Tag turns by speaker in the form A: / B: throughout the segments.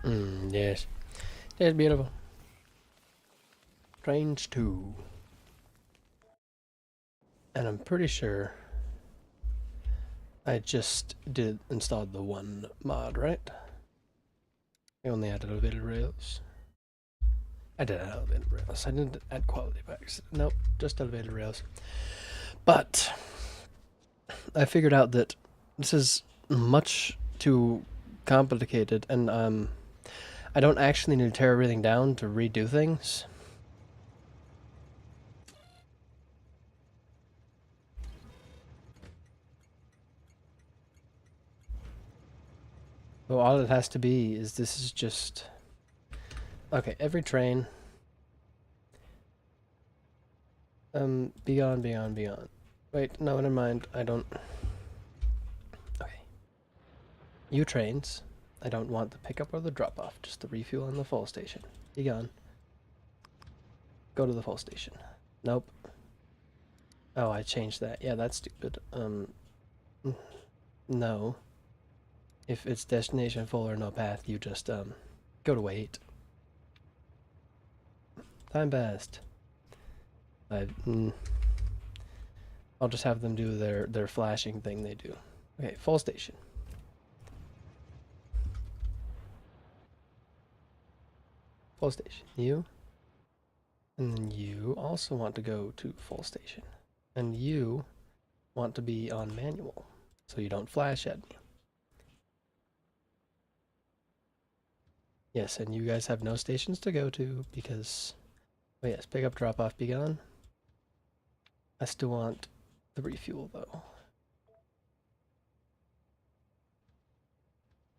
A: Yes. It's beautiful. Trains 2. And I'm pretty sure I just did install the one mod, right? I only added elevated rails. I did add elevated rails. I didn't add quality packs. Nope, just elevated rails. But I figured out that this is much too complicated, and I don't actually need to tear everything down to redo things. So all it has to be is this is just... Okay, every train... be gone, be gone, be gone. Wait, no, never mind, I don't... Okay. You trains, I don't want the pickup or the drop-off, just the refuel and the fuel station. Be gone. Go to the fuel station. Nope. Oh, I changed that. Yeah, that's stupid. No. If it's destination full or no path, you just, go to wait. Time passed. I'll just have them do their flashing thing they do. Okay, full station. Full station. You. And then you also want to go to full station. And you want to be on manual, so you don't flash at me. Yes, and you guys have no stations to go to because... Oh yes, pick up, drop off, be gone. I still want the refuel though.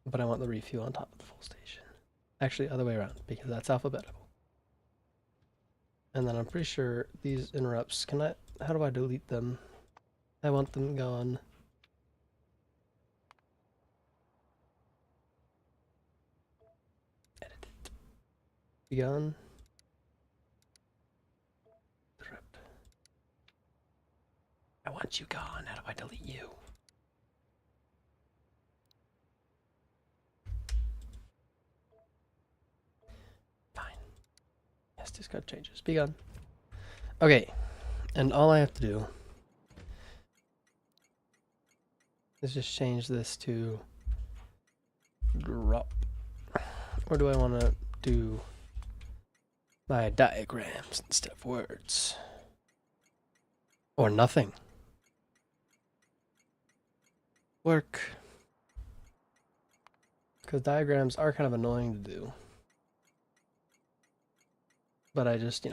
A: But I want the refuel on top of the full station. Actually, other way around, because that's alphabetical. And then I'm pretty sure these interrupts, how do I delete them? I want them gone. Edit it. Be gone. I want you gone. How do I delete you? Fine. Yes, discard changes. Be gone. Okay. And all I have to do is just change this to drop. Or do I want to do my diagrams instead of words? Or nothing. Work. Because diagrams are kind of annoying to do. But I just,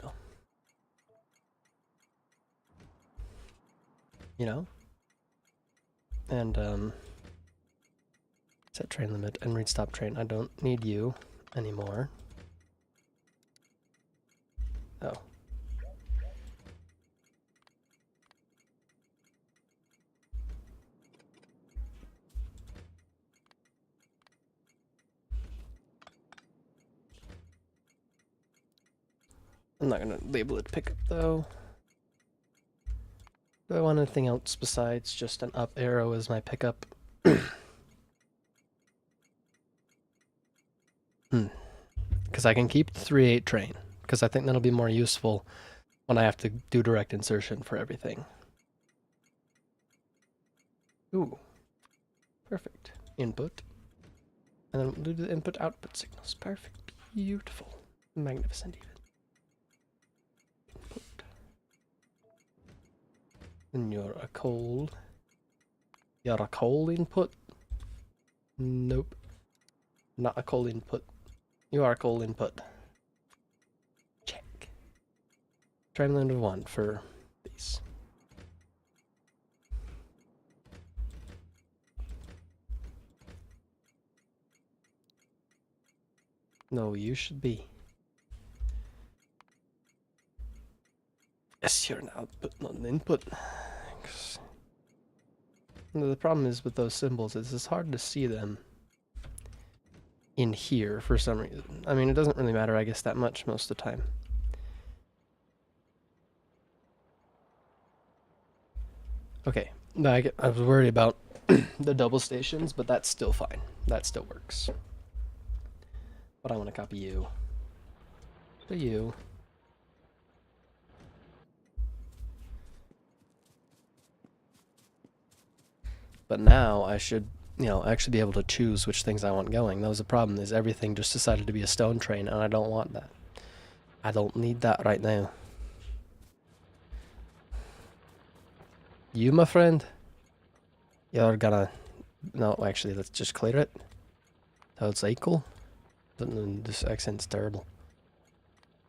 A: and set train limit and read stop train. I don't need you anymore. Oh. I'm not gonna label it pickup though. Do I want anything else besides just an up arrow as my pickup? Because I can keep the 3/8 train, because I think that'll be more useful when I have to do direct insertion for everything. Ooh, perfect. Input. And then we'll do the input-output signals. Perfect. Beautiful. Magnificent even. Input. And you're a coal. You're a coal input? Nope. Not a coal input. You are a coal input. Check. Train limit of 1 for these. No, you should be. Yes, you're an output, not an input. The problem is with those symbols is it's hard to see them in here for some reason. I mean, it doesn't really matter, I guess, that much most of the time. Okay, I was worried about the double stations, but that's still fine. That still works. but I want to copy you to you. But now I should, actually be able to choose which things I want going. That was the problem, is everything just decided to be a stone train, and I don't want that. I don't need that right now. You, my friend, you're gonna... No, actually, let's just clear it. So it's equal. This accent's terrible.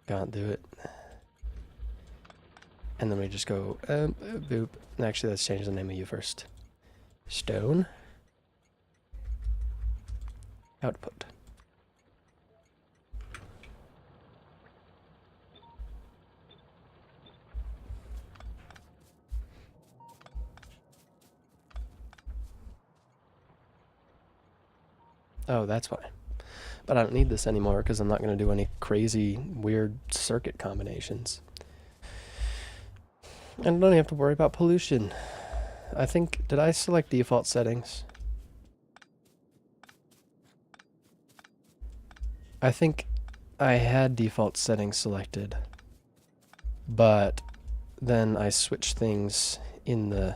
A: Can't do it. And then we just go, boop. Actually, let's change the name of you first. Stone. Output. Oh, that's why. But I don't need this anymore because I'm not going to do any crazy, weird circuit combinations. And I don't have to worry about pollution. I think, did I select default settings? I think I had default settings selected, but then I switched things in the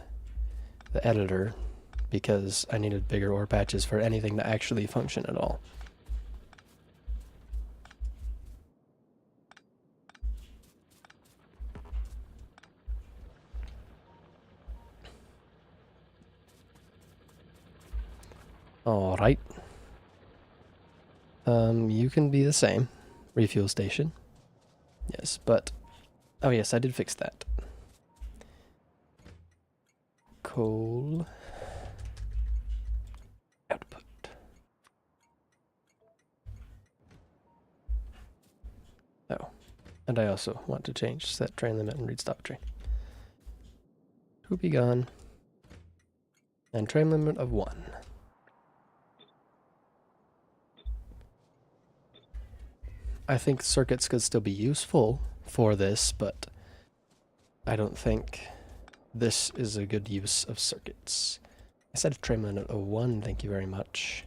A: editor because I needed bigger ore patches for anything to actually function at all. Alright. You can be the same. Refuel station. Yes, but... Oh yes, I did fix that. Coal. Output. Oh. And I also want to change set train limit and read stop train. To be gone. And train limit of 1. I think circuits could still be useful for this, but I don't think this is a good use of circuits. I said train limit of 1, thank you very much.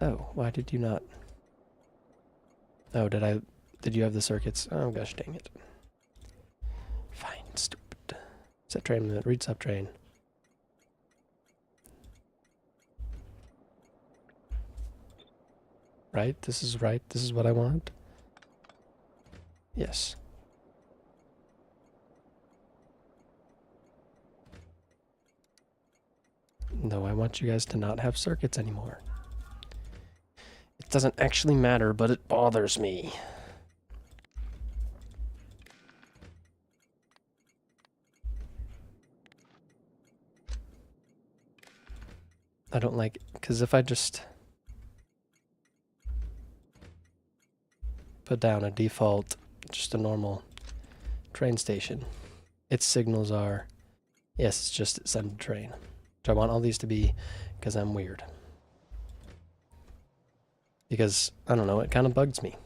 A: Oh, why did you not? Oh, did you have the circuits? Oh gosh dang it. Fine, stupid. Set train limit, read stop train. Right? This is right. This is what I want. Yes. No, I want you guys to not have circuits anymore. It doesn't actually matter, but it bothers me. I don't like it, because if I just put down a default, just a normal train station, its signals are, yes, it's just send a train. So I want all these to be, because I'm weird. Because, I don't know, it kind of bugs me.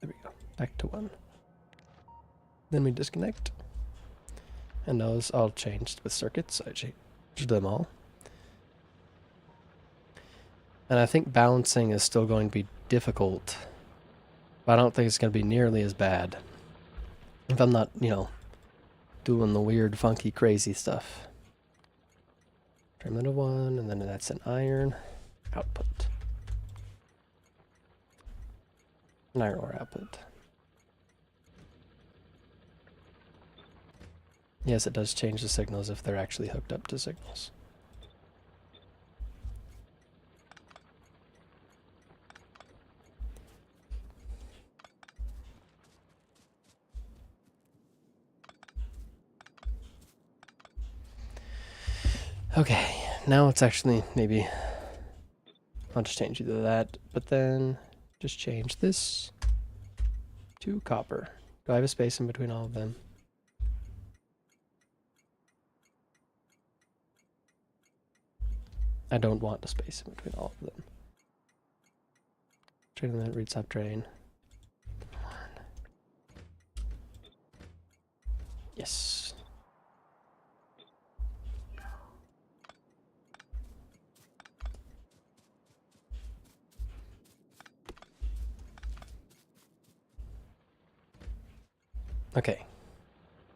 A: There we go, back to 1. Then we disconnect. And those all changed with circuits. I changed them all. And I think balancing is still going to be difficult. But I don't think it's going to be nearly as bad. If I'm not, doing the weird, funky, crazy stuff. Train limit of 1, and then that's an iron output. An iron ore output. Yes, it does change the signals if they're actually hooked up to signals. Okay, now it's actually maybe... I'll just change either that, but then just change this to copper. Do I have a space in between all of them? I don't want a space in between all of them. Train limit, read stop train. Yes. Okay.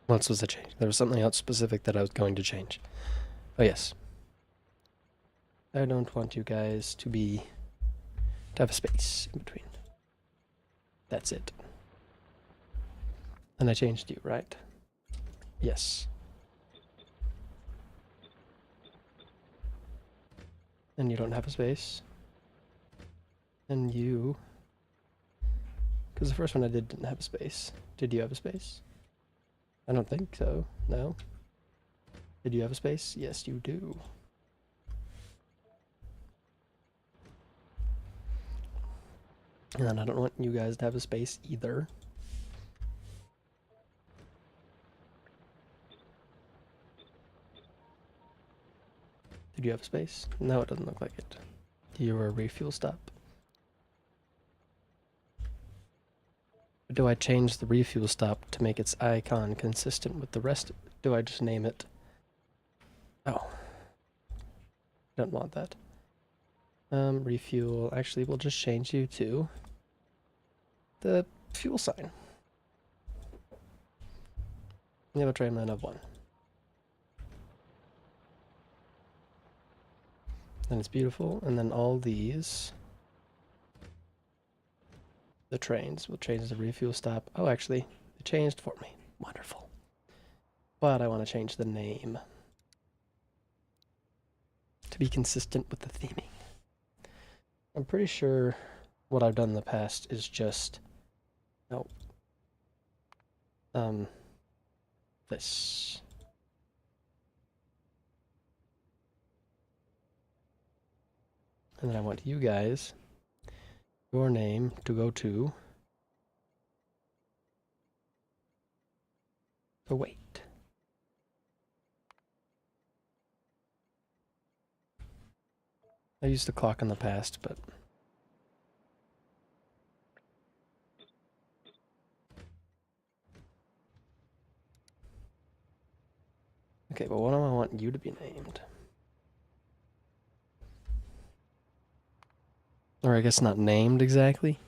A: What else was the change? There was something else specific that I was going to change. Oh yes. I don't want you guys to have a space in between. That's it. And I changed you, right? Yes. And you don't have a space. And you... Because the first one I didn't have a space. Did you have a space? I don't think so. No? Did you have a space? Yes, you do. And then I don't want you guys to have a space either. Did you have a space? No, it doesn't look like it. You were a refuel stop. Do I change the refuel stop to make its icon consistent with the rest? Do I just name it? Oh. Don't want that. Refuel. Actually, we'll just change you to the fuel sign. You have a train line of 1. And it's beautiful. And then all these... The trains will change the refuel stop. Oh, actually, it changed for me. Wonderful. But I want to change the name to be consistent with the theming. I'm pretty sure what I've done in the past is just this. And then I want you guys, your name to go to the weight. I used the clock in the past, but okay, but what do I want you to be named? Or I guess not named exactly.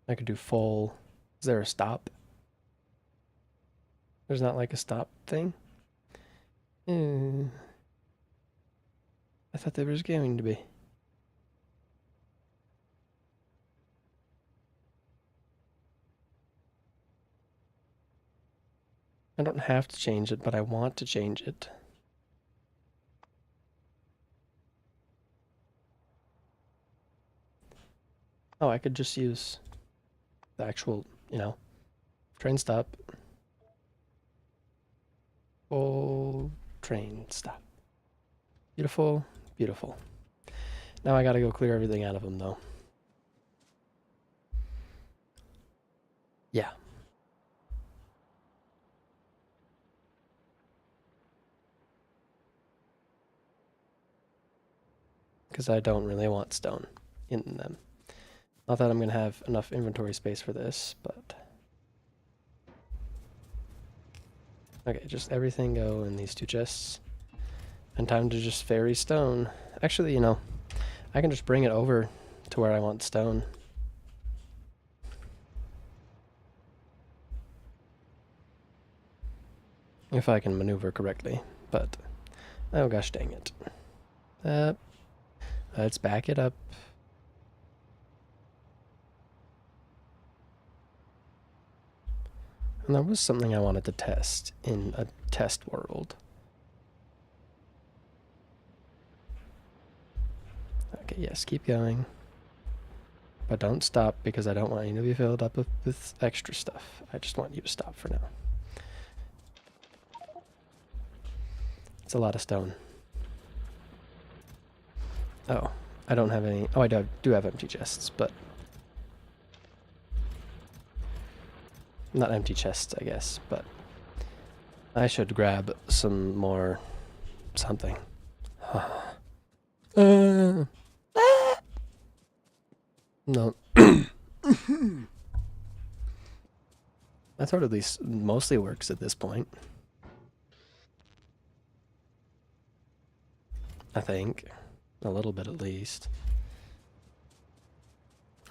A: I could do full. Is there a stop? There's not like a stop thing? I thought there was going to be. I don't have to change it, but I want to change it. Oh, I could just use the actual, train stop. Full train stop. Beautiful, beautiful. Now I gotta go clear everything out of them, though. Yeah. Because I don't really want stone in them. Not that I'm going to have enough inventory space for this, but... Okay, just everything go in these 2 chests. And time to just ferry stone. Actually, I can just bring it over to where I want stone. If I can maneuver correctly, but... Oh gosh dang it. Let's back it up. And there was something I wanted to test in a test world. Okay, yes, keep going. But don't stop because I don't want you to be filled up with extra stuff. I just want you to stop for now. It's a lot of stone. Oh, I don't have any... Oh, I do have empty chests, but... Not empty chests, I guess, but... I should grab some more something. No. I thought at least mostly works at this point. I think. A little bit at least.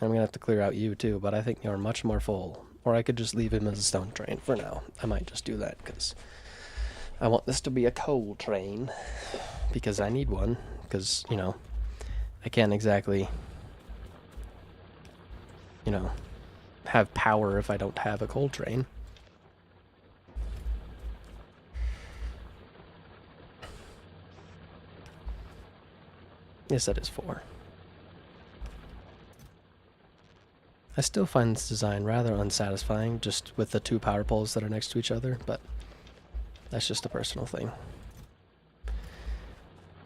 A: I'm gonna have to clear out you too, but I think you're much more full. Or I could just leave him as a stone train for now. I might just do that because I want this to be a coal train. Because I need one. Because, you know, I can't exactly, you know, have power if I don't have a coal train. Yes, that is 4. I still find this design rather unsatisfying, just with the 2 power poles that are next to each other, but that's just a personal thing.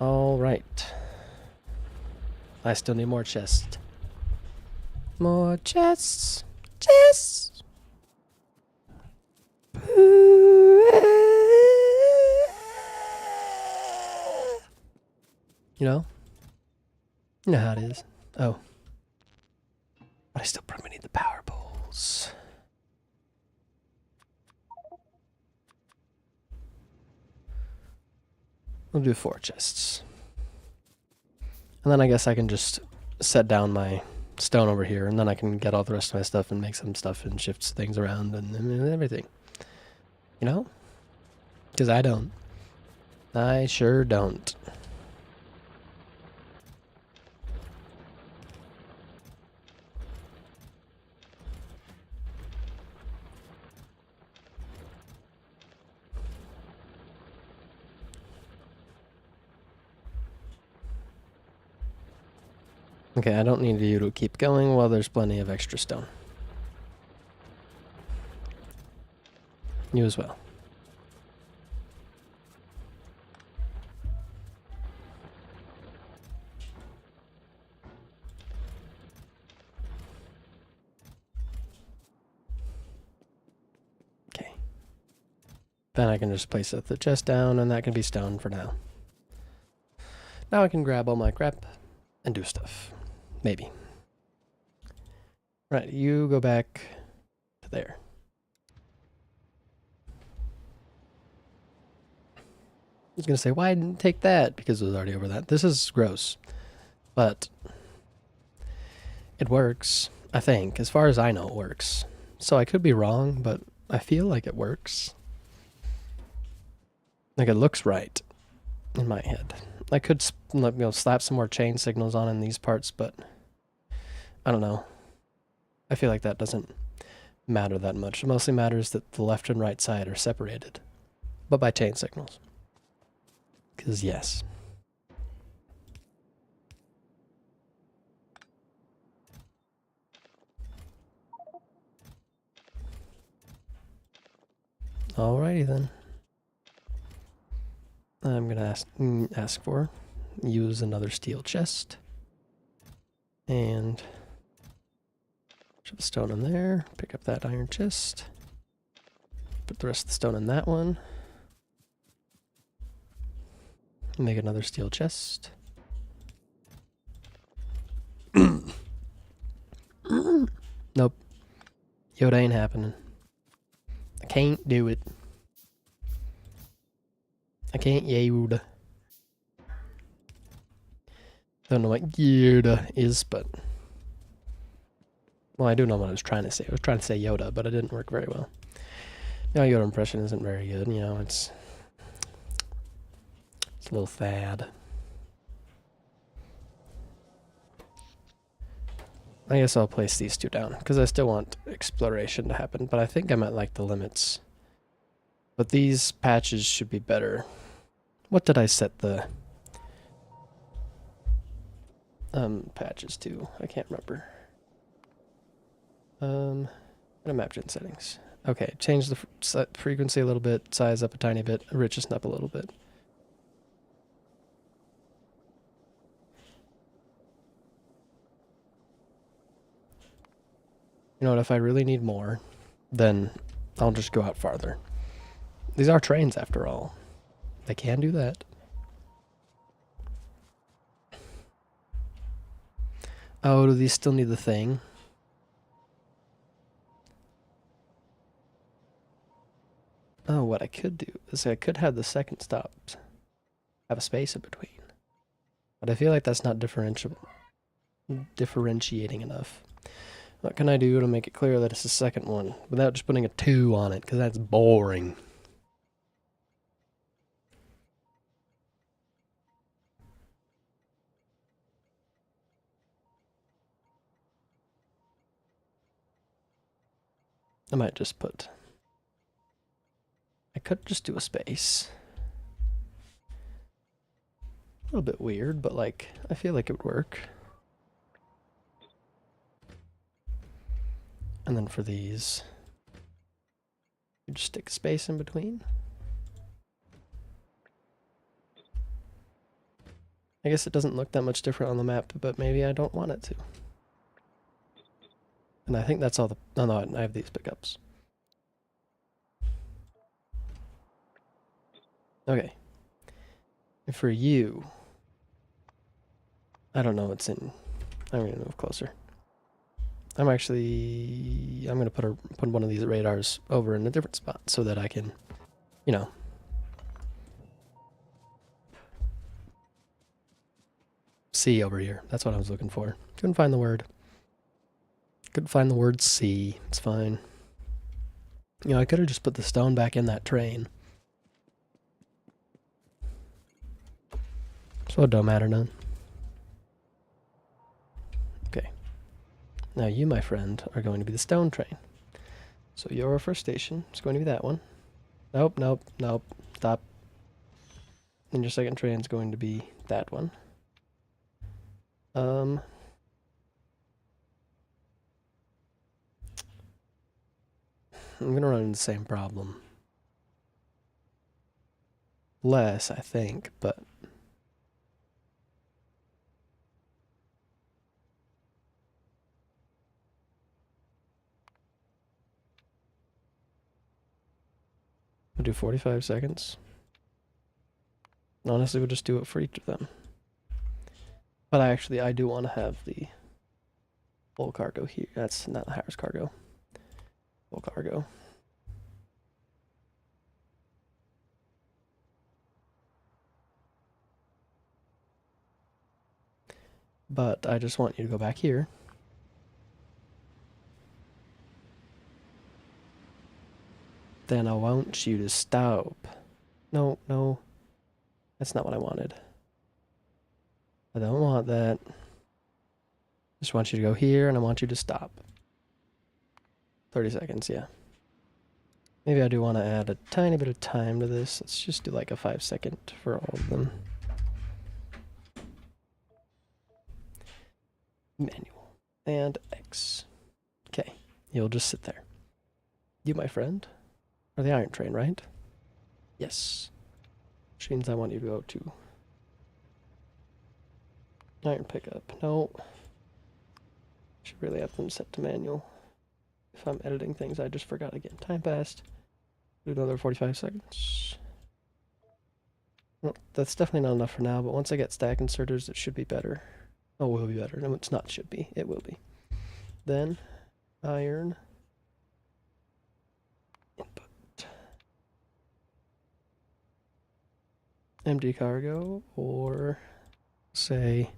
A: Alright. I still need more chests. More chests! Chests! You know? You know how it is. Oh. But I still probably need the power poles. We'll do 4 chests. And then I guess I can just set down my stone over here, and then I can get all the rest of my stuff and make some stuff and shift things around and everything. You know? Because I don't. I sure don't. Okay, I don't need you to keep going while there's plenty of extra stone. You as well. Okay. Then I can just place the chest down, and that can be stone for now. Now I can grab all my crap and do stuff. Maybe. Right, you go back to there. I was going to say, why didn't take that? Because it was already over that. This is gross. But it works, I think. As far as I know, it works. So I could be wrong, but I feel like it works. Like it looks right in my head. I could slap some more chain signals on in these parts, but I don't know. I feel like that doesn't matter that much. It mostly matters that the left and right side are separated, but by chain signals. Because yes. Alrighty then. I'm gonna ask for use another steel chest and shove the stone in there. Pick up that iron chest. Put the rest of the stone in that one. Make another steel chest. Nope. Yoda ain't happening. I can't do it. I can't Yoda. Don't know what Yoda is, but... Well, I do know what I was trying to say. I was trying to say Yoda, but it didn't work very well. My Yoda impression isn't very good, you know, it's a little sad. I guess I'll place these 2 down, because I still want exploration to happen, but I think I'm at, like, the limits. But these patches should be better. What did I set the patches to? I can't remember. Map gen settings. Okay, change the frequency a little bit, size up a tiny bit, richness up a little bit. You know what, if I really need more, then I'll just go out farther. These are trains after all. They can do that. Oh, do these still need the thing? Oh, what I could do is I could have the second stops have a space in between. But I feel like that's not differentiating enough. What can I do to make it clear that it's the second one without just putting a 2 on it? Because that's boring. I might just put... I could just do a space. A little bit weird, but like, I feel like it would work. And then for these, you just stick a space in between. I guess it doesn't look that much different on the map, but maybe I don't want it to. And I think that's all the... Oh no, I have these pickups. Okay. And for you, I don't know what's in... I'm gonna move closer. I'm gonna put one of these radars over in a different spot so that I can, you know, see over here. That's what I was looking for. Couldn't find the word. Couldn't find the word see. It's fine. You know, I could have just put the stone back in that train. So it don't matter none. Okay. Now you, my friend, are going to be the stone train. So your first station is going to be that one. Nope, nope, nope. Stop. And your second train is going to be that one. I'm gonna run into the same problem. Less, I think, but... We'll do 45 seconds. Honestly, we'll just do it for each of them. But I do want to have the full cargo here. That's not the Harris cargo. Full cargo. But I just want you to go back here. Then I want you to stop. No, no. That's not what I wanted. I don't want that. Just want you to go here, and I want you to stop. 30 seconds, yeah. Maybe I do want to add a tiny bit of time to this. Let's just do like a 5-second for all of them. Manual. And X. Okay, you'll just sit there. You, my friend, are the iron train, right? Yes. Which means I want you to go to iron pickup. No. Should really have them set to manual. If I'm editing things, I just forgot again. Time passed. Do another 45 seconds. Well, that's definitely not enough for now, but once I get stack inserters, it should be better. Oh, it will be better. No, it's not should be. It will be. Then, iron. Input. Empty cargo, or say...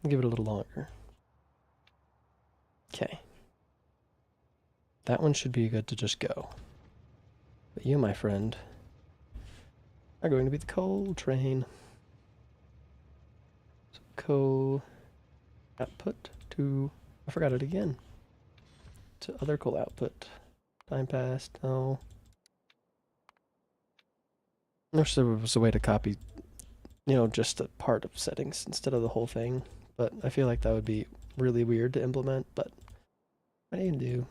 A: Give it a little longer. Okay. That one should be good to just go. But you, my friend, are going to be the coal train. So coal output to... I forgot it again. To other coal output. Time passed. Oh. I wish there was a way to copy, you know, just a part of settings instead of the whole thing. But I feel like that would be really weird to implement, but what do you do?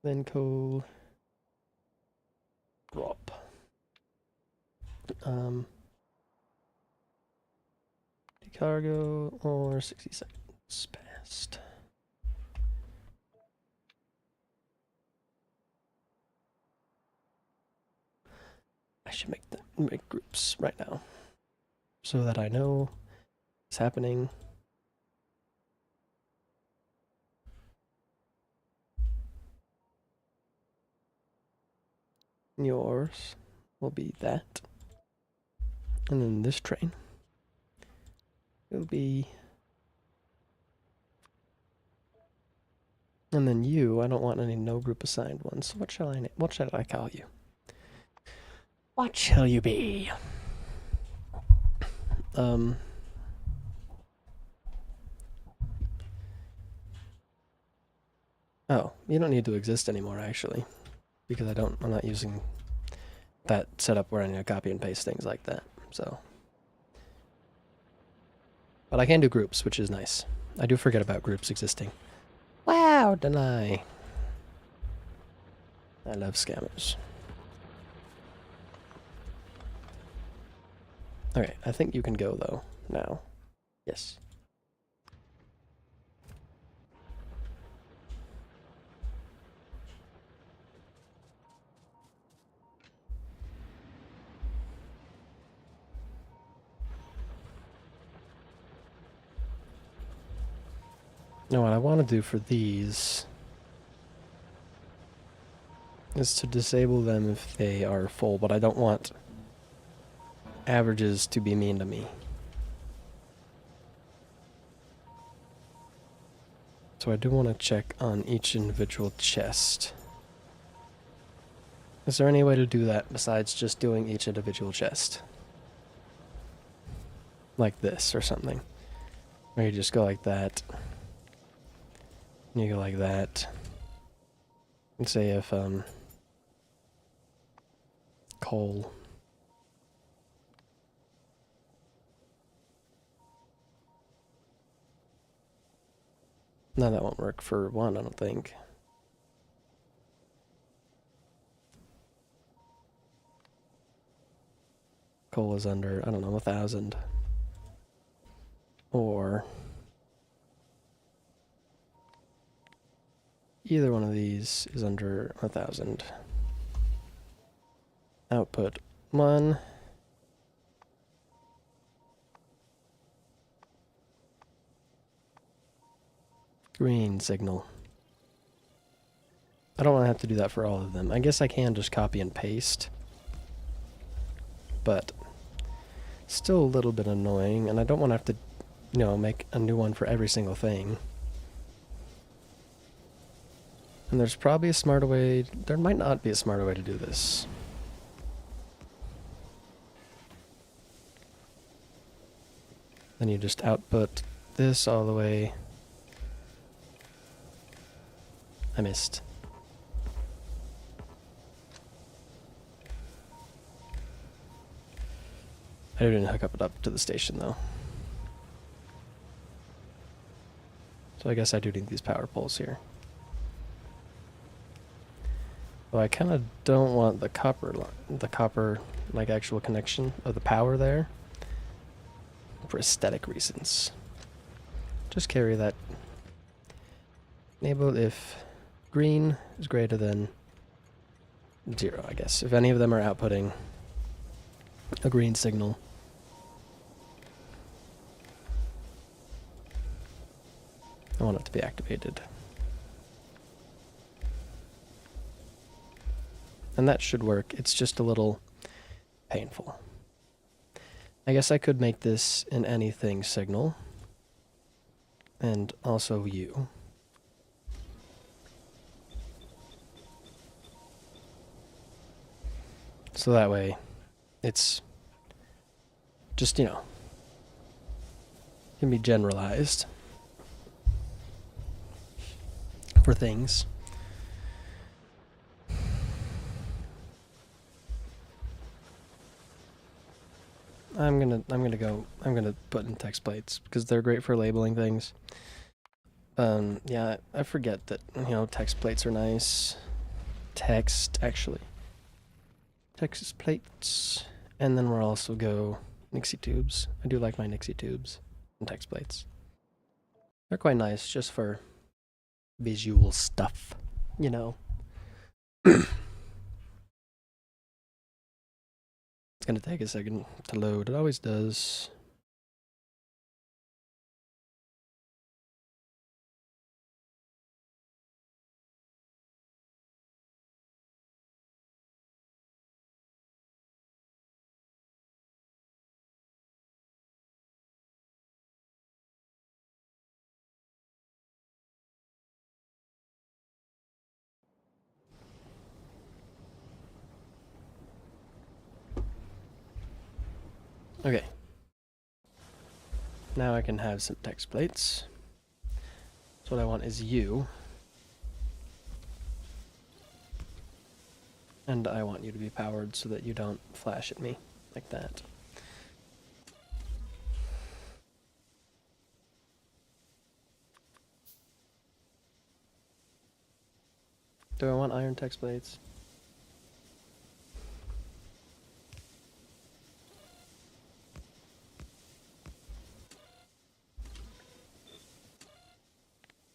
A: Then coal drop. Decargo or 60 seconds passed. should make groups right now so that I know what's happening. Yours will be that. And then this train will be... And then you, I don't want any no group assigned ones. So what shall I call you? What shall you be? Oh, you don't need to exist anymore actually. Because I'm not using that setup where I need to copy and paste things like that. So, but I can do groups, which is nice. I do forget about groups existing. Wow, deny. I love scammers. Okay, I think you can go though now. Yes. Now what I want to do for these is to disable them if they are full, but I don't want averages to be mean to me. So I do want to check on each individual chest. Is there any way to do that besides just doing each individual chest? Like this or something. Or you just go like that. And you go like that. And say if coal. No, that won't work for one, I don't think. Coal is under, I don't know, 1,000. Or either one of these is under 1,000. Output 1. Green signal. I don't want to have to do that for all of them. I guess I can just copy and paste. But still a little bit annoying, and I don't want to have to, you know, make a new one for every single thing. And there's probably a smarter way, there might not be a smarter way to do this. Then you just output this all the way. I missed. I didn't hook it up to the station though. So I guess I do need these power poles here. Well, I kind of don't want the copper like actual connection of the power there for aesthetic reasons. Just carry that. Enable if green is greater than 0, I guess. If any of them are outputting a green signal. I want it to be activated. And that should work. It's just a little painful. I guess I could make this an anything signal. And also you. So that way, it's just, you know, can be generalized for things. I'm gonna put in text plates because they're great for labeling things. Yeah, I forget that, you know, text plates are nice. Text, actually. Text plates. And then we'll also go Nixie tubes. I do like my Nixie tubes and text plates. They're quite nice just for visual stuff, you know. It's gonna take a second to load. It always does. Okay. Now I can have some text plates. So what I want is you. And I want you to be powered so that you don't flash at me like that. Do I want iron text plates?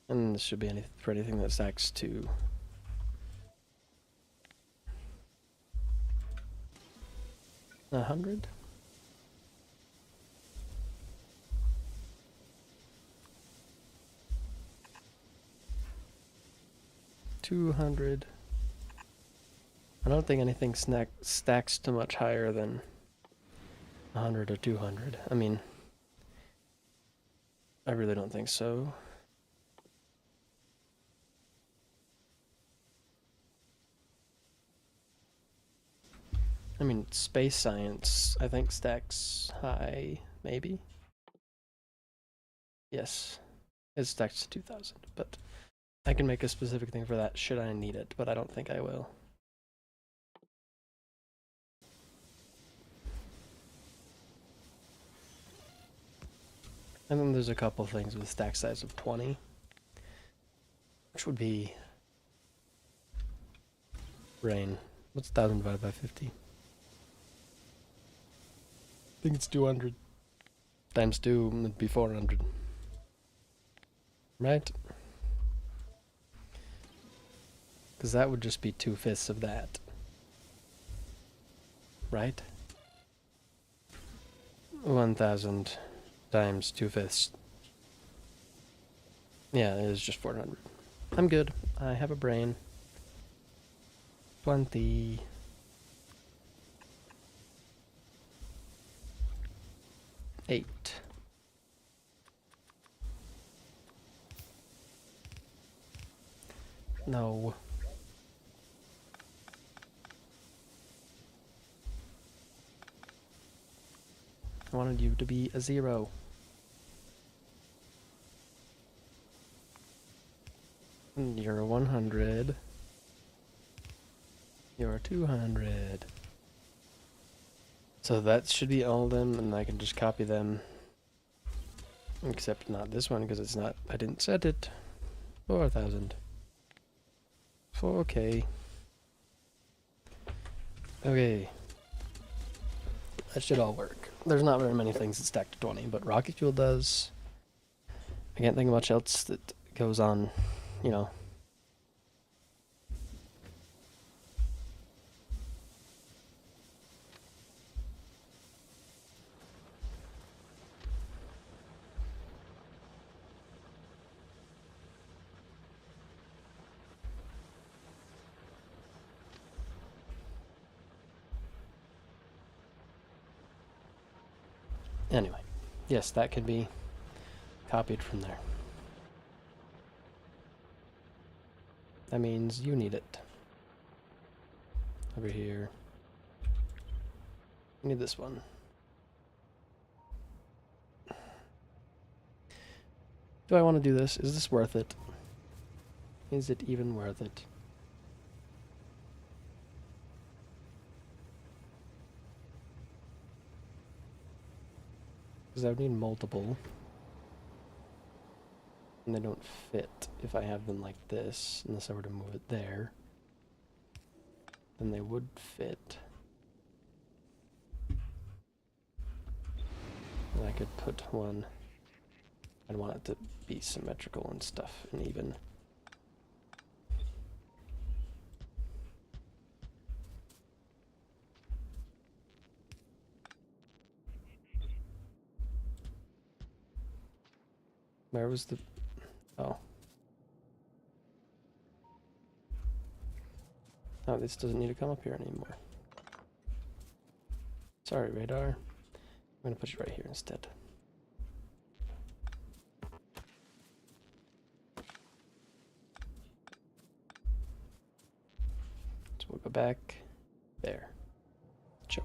A: And this should be for anything that stacks to 100. 200. I don't think anything stacks to much higher than 100 or 200. I mean, I really don't think so. I mean, space science, I think stacks high, maybe? Yes, it stacks to 2000, but I can make a specific thing for that should I need it, but I don't think I will. And then there's a couple things with stack size of 20, which would be rain. What's 1000 divided by 50? I think it's 200. Times 2 would be 400. Right? Because that would just be 2/5 of that. Right? 1000 times 2/5. Yeah, it is just 400. I'm good. I have a brain. 20. Eight. No. I wanted you to be a 0. And you're a 100. You're a 200. So that should be all of them, and I can just copy them. Except not this one, because it's not, I didn't set it. 4000. 4K. Okay. That should all work. There's not very many things that stack to 20, but rocket fuel does. I can't think of much else that goes on, you know. Anyway, yes, that can be copied from there. That means you need it. Over here. I need this one. Do I want to do this? Is this worth it? Is it even worth it? Because I would need multiple. And they don't fit if I have them like this, unless I were to move it there. Then they would fit. And I could put one. I'd want it to be symmetrical and stuff, and even. Where was the... Oh. Oh, this doesn't need to come up here anymore. Sorry, radar. I'm gonna put you right here instead. So we'll go back there. Sure.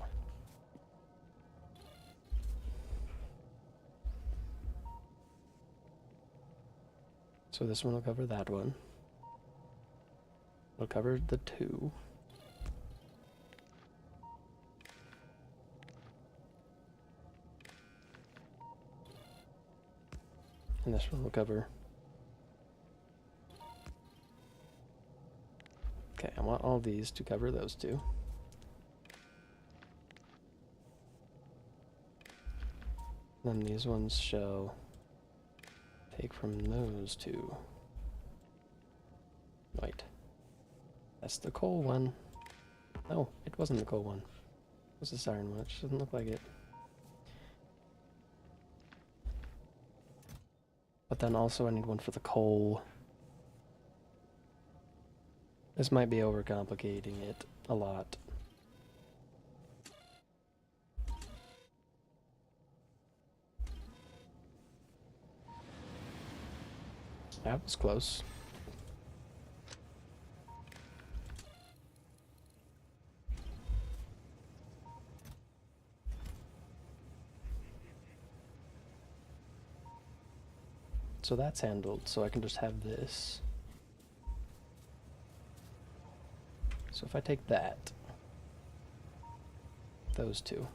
A: So this one will cover that one. It'll cover the 2. And this one will cover... Okay, I want all these to cover those 2. Then these ones shall take from those 2. Wait. That's the coal one. No, it wasn't the coal one. It was this iron one. It just doesn't look like it. But then also I need one for the coal. This might be overcomplicating it a lot. That was close. So that's handled, so I can just have this. So if I take that, those 2,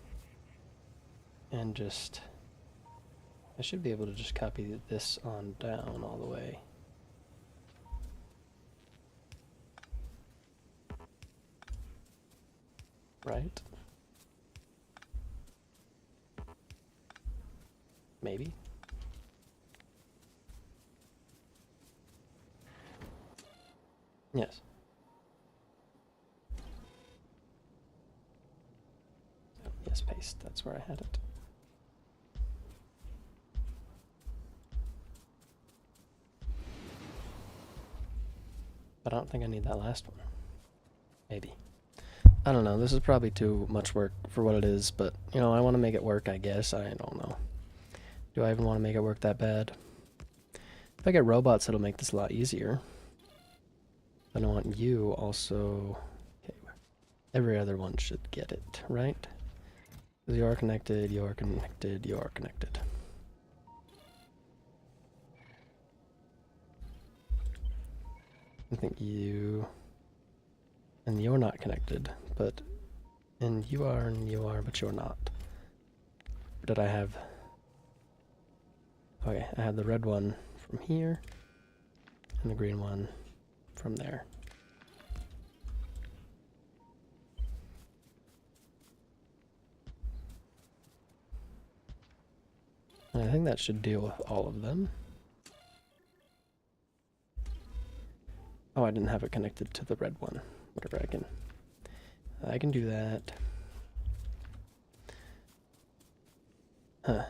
A: and just, I should be able to just copy this on down all the way. Right? Maybe. Yes. Oh, yes, paste. That's where I had it. But I don't think I need that last one. Maybe. I don't know. This is probably too much work for what it is, but, you know, I want to make it work, I guess. I don't know. Do I even want to make it work that bad? If I get robots, it'll make this a lot easier. But I want you also... Okay, every other one should get it, right? Because you are connected, you are connected, you are connected. I think you... And you're not connected, but... And you are, but you're not. Or did I have... Okay, I have the red one from here, and the green one from there. And I think that should deal with all of them. Oh, I didn't have it connected to the red one. Whatever, I can do that. Huh.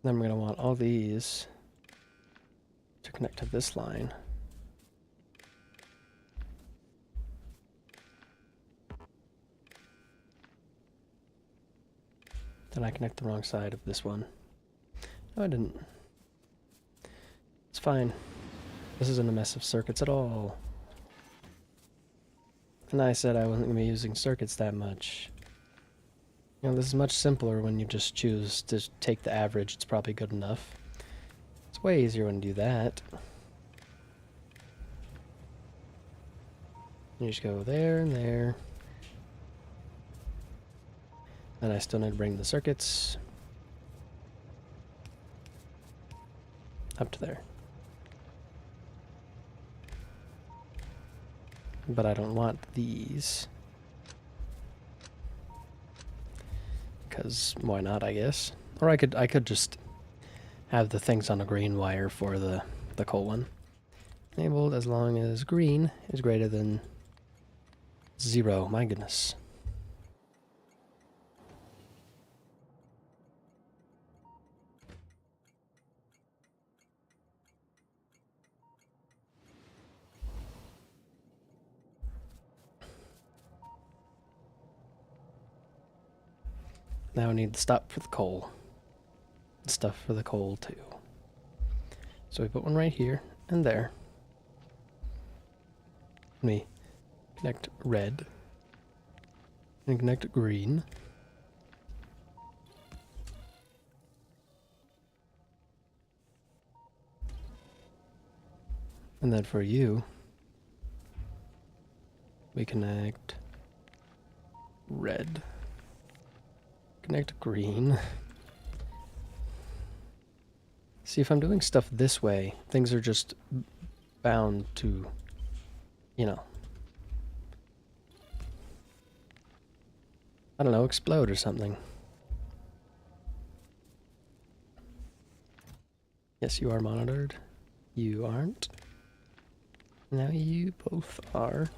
A: Then we're going to want all these to connect to this line. Then I connect the wrong side of this one. No, I didn't. It's fine. This isn't a mess of circuits at all. And I said I wasn't going to be using circuits that much. You know, this is much simpler when you just choose to take the average. It's probably good enough. It's way easier when you do that. You just go there and there. And I still need to bring the circuits up to there. But I don't want these. Because why not, I guess. Or I could just have the things on a green wire for the coal one. Enabled as long as green is greater than 0. My goodness. Now I need the stop for the coal. The stuff for the coal too. So we put one right here and there. Let me connect red. And connect green. And then for you, we connect red. Connect green. See, if I'm doing stuff this way, things are just bound to, you know, I don't know, explode or something. Yes, you are monitored. You aren't. Now you both are.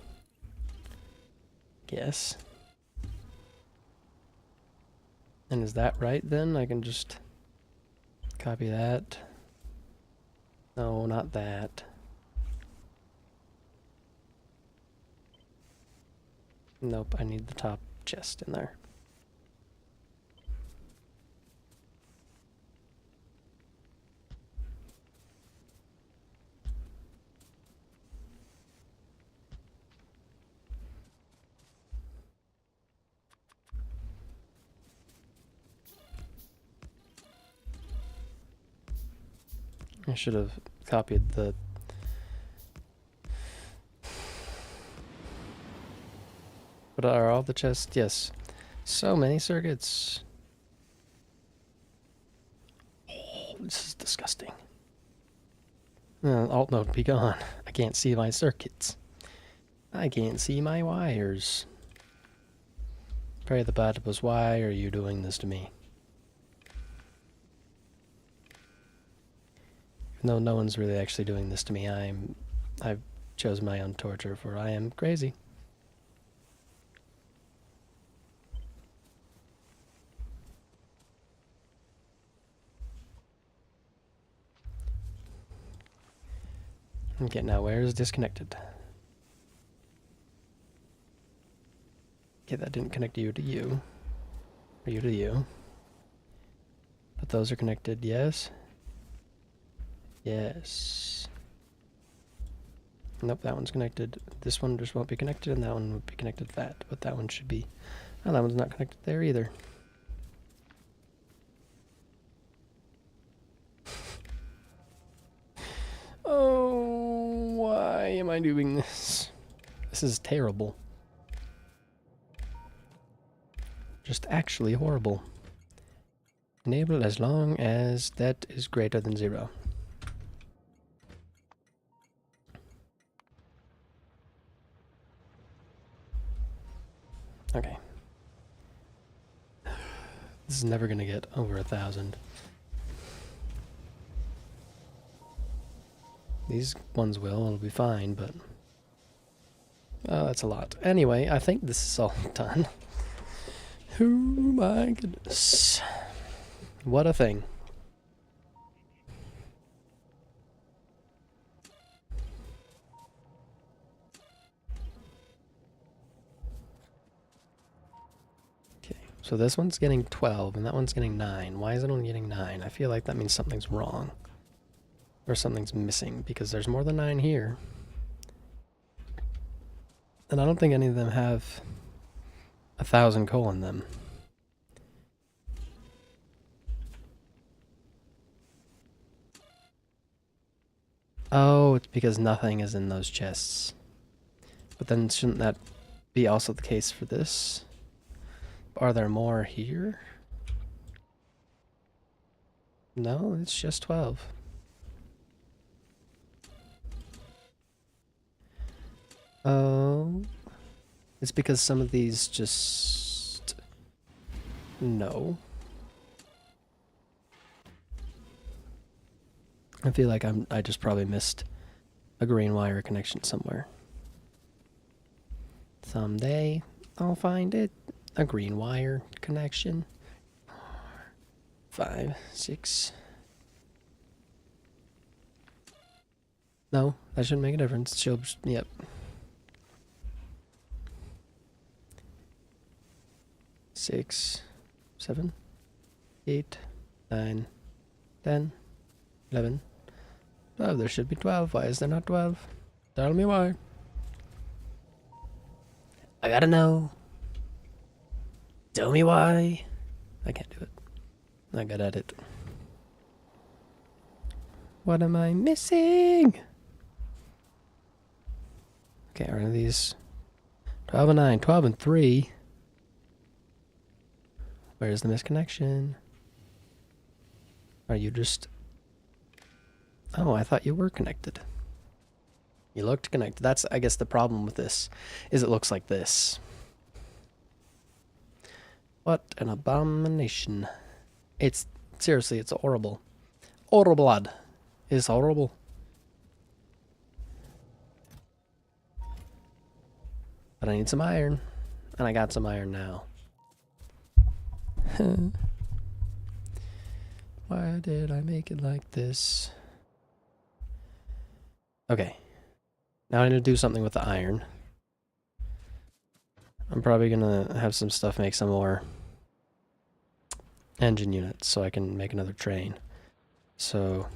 A: Yes. And is that right then? I can just copy that. No, not that. Nope, I need the top chest in there. I should have copied the... But are all the chests? Yes. So many circuits. Oh, this is disgusting. Alt node, be gone. I can't see my circuits. I can't see my wires. Pray the platypus, why are you doing this to me? Even though no one's really actually doing this to me, I've chosen my own torture, for I am crazy. Okay, now where is disconnected? Okay, that didn't connect you to you. Or you to you. But those are connected, yes? Yes. Nope, that one's connected. This one just won't be connected, and that one would be connected to that. But that one should be... Oh, that one's not connected there either. Oh, why am I doing this? This is terrible. Just actually horrible. Enable as long as that is greater than 0. Okay. This is never gonna get over 1,000. These ones will, it'll be fine, but... Oh, that's a lot. Anyway, I think this is all done. Oh my goodness. What a thing. Okay, so this one's getting 12 and that one's getting 9. Why is it only getting 9? I feel like that means something's wrong. Or something's missing, because there's more than 9 here. And I don't think any of them have 1,000 coal in them. Oh, it's because nothing is in those chests. But then shouldn't that be also the case for this? Are there more here? No, it's just 12. Oh, it's because some of these just... No. I feel like I just probably missed a green wire connection somewhere. Someday I'll find it. A green wire connection. 5, 6. No, that shouldn't make a difference. She'll, yep. 6, 7, 8, 9, 10, 11, 12. There should be 12. Why is there not 12? Tell me why. I gotta know. Tell me why. I can't do it. I gotta edit. What am I missing? Okay, are these 12 and 9, 12 and 3? Where's the misconnection? Are you just... Oh, I thought you were connected. You looked connected. That's, I guess, the problem with this, is it looks like this. What an abomination. It's, seriously, it's horrible. Horrible, lad. It's horrible. But I need some iron. And I got some iron now. Why did I make it like this? Okay. Now I need to do something with the iron. I'm probably gonna have some stuff make some more engine units so I can make another train. So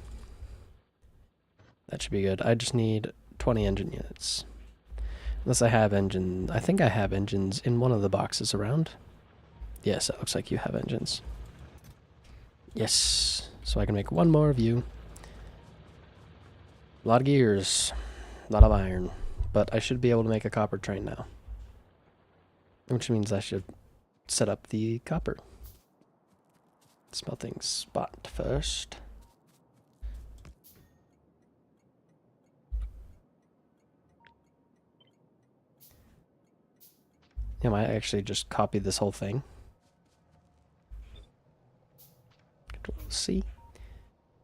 A: that should be good. I just need 20 engine units. Unless I have engine. I think I have engines in one of the boxes around. Yes, it looks like you have engines. Yes. So I can make one more of you. A lot of gears. A lot of iron. But I should be able to make a copper train now. Which means I should set up the copper smelting spot first. I might actually just copy this whole thing. Control-C.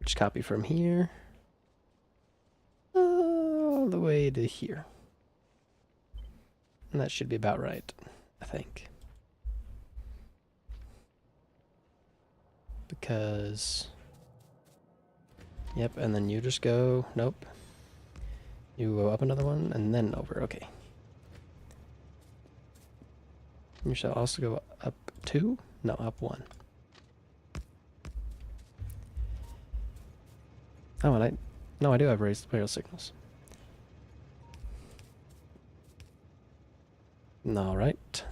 A: Just copy from here all the way to here. And that should be about right, I think. Because... Yep, and then you just go... Nope. You go up another one, and then over. Okay. You shall also go up 2? No, up 1. Oh, and I do have rail signals. Alright.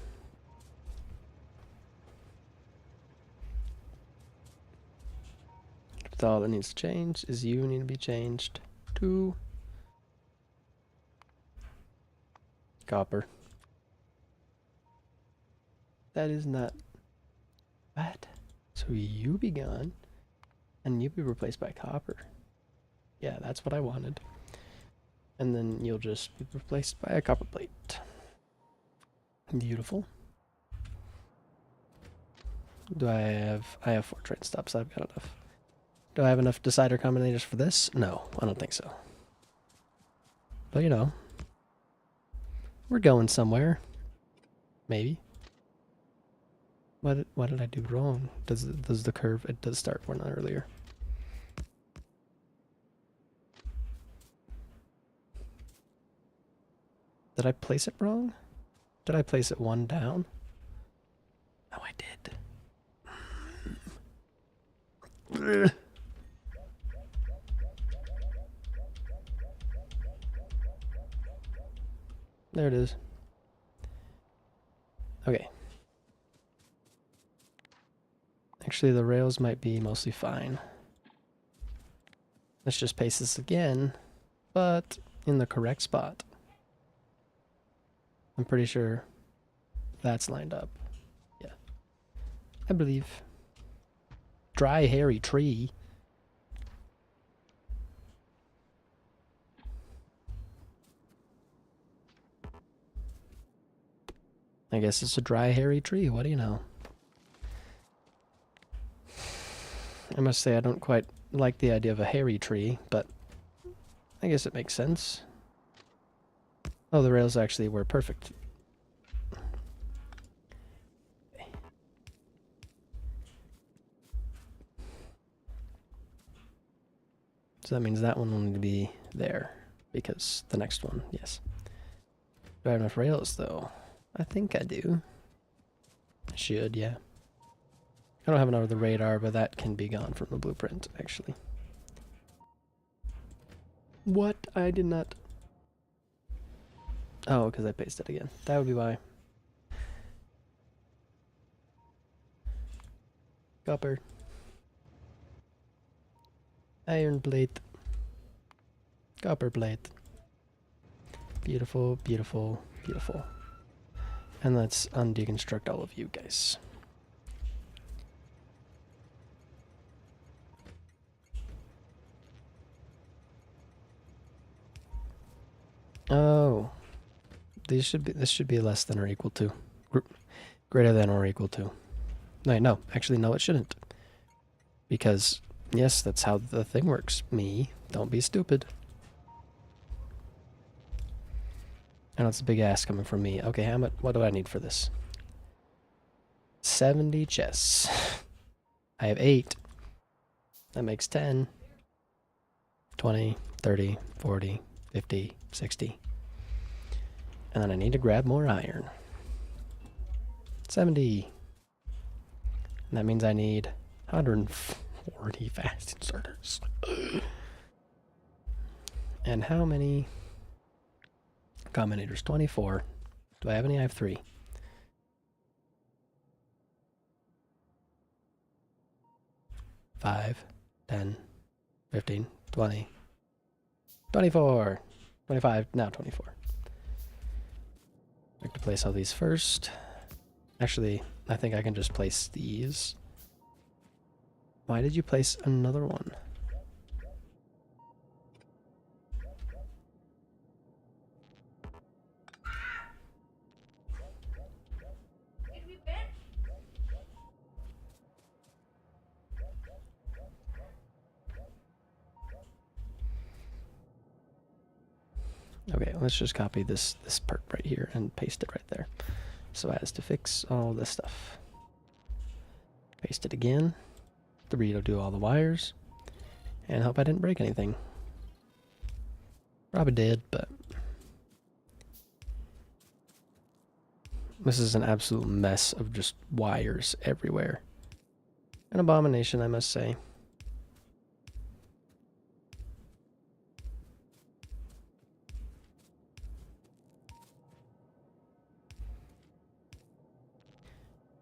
A: All that needs to change is you need to be changed to copper. That is not... What? So you be gone, and you be replaced by copper. Yeah, that's what I wanted. And then you'll just be replaced by a copper plate. Beautiful. Do I have 4 train stops. I've got enough. Do I have enough decider combinators for this? No, I don't think so. But you know, we're going somewhere. Maybe. What did I do wrong? Does the curve, it does start one earlier. Did I place it wrong? Did I place it 1 down? Oh, I did. There it is. Okay. Actually, the rails might be mostly fine. Let's just paste this again, but in the correct spot. I'm pretty sure that's lined up. Yeah. I believe. Dry, hairy tree. I guess it's a dry, hairy tree. What do you know? I must say I don't quite like the idea of a hairy tree, but I guess it makes sense. Oh, the rails actually were perfect. So that means that one will need to be there, because the next one, yes. Do I have enough rails, though? I think I do. I should, yeah. I don't have enough of the radar, but that can be gone from the blueprint, actually. What? I did not... Oh, because I pasted again. That would be why. Copper. Iron plate. Copper plate. Beautiful, beautiful, beautiful. And let's undeconstruct all of you guys. Oh. This should be less than or equal to. Greater than or equal to. No, actually no, it shouldn't. Because yes, that's how the thing works. Me, don't be stupid. I know it's a big ass coming from me. Okay, how much? What do I need for this? 70 chests. I have 8. That makes 10. 20, 30, 40, 50, 60. And then I need to grab more iron. 70. And that means I need 140 fast inserters. And how many combinators? 24. Do I have any? I have 3. Five, 10, 15, 20, 24, 25, now 24. I have to place all these first. Actually, I think I can just place these. Why did you place another one? Okay, let's just copy this part right here and paste it right there. So as to fix all this stuff. Paste it again. 3 to do all the wires. And hope I didn't break anything. Probably did, but... This is an absolute mess of just wires everywhere. An abomination, I must say.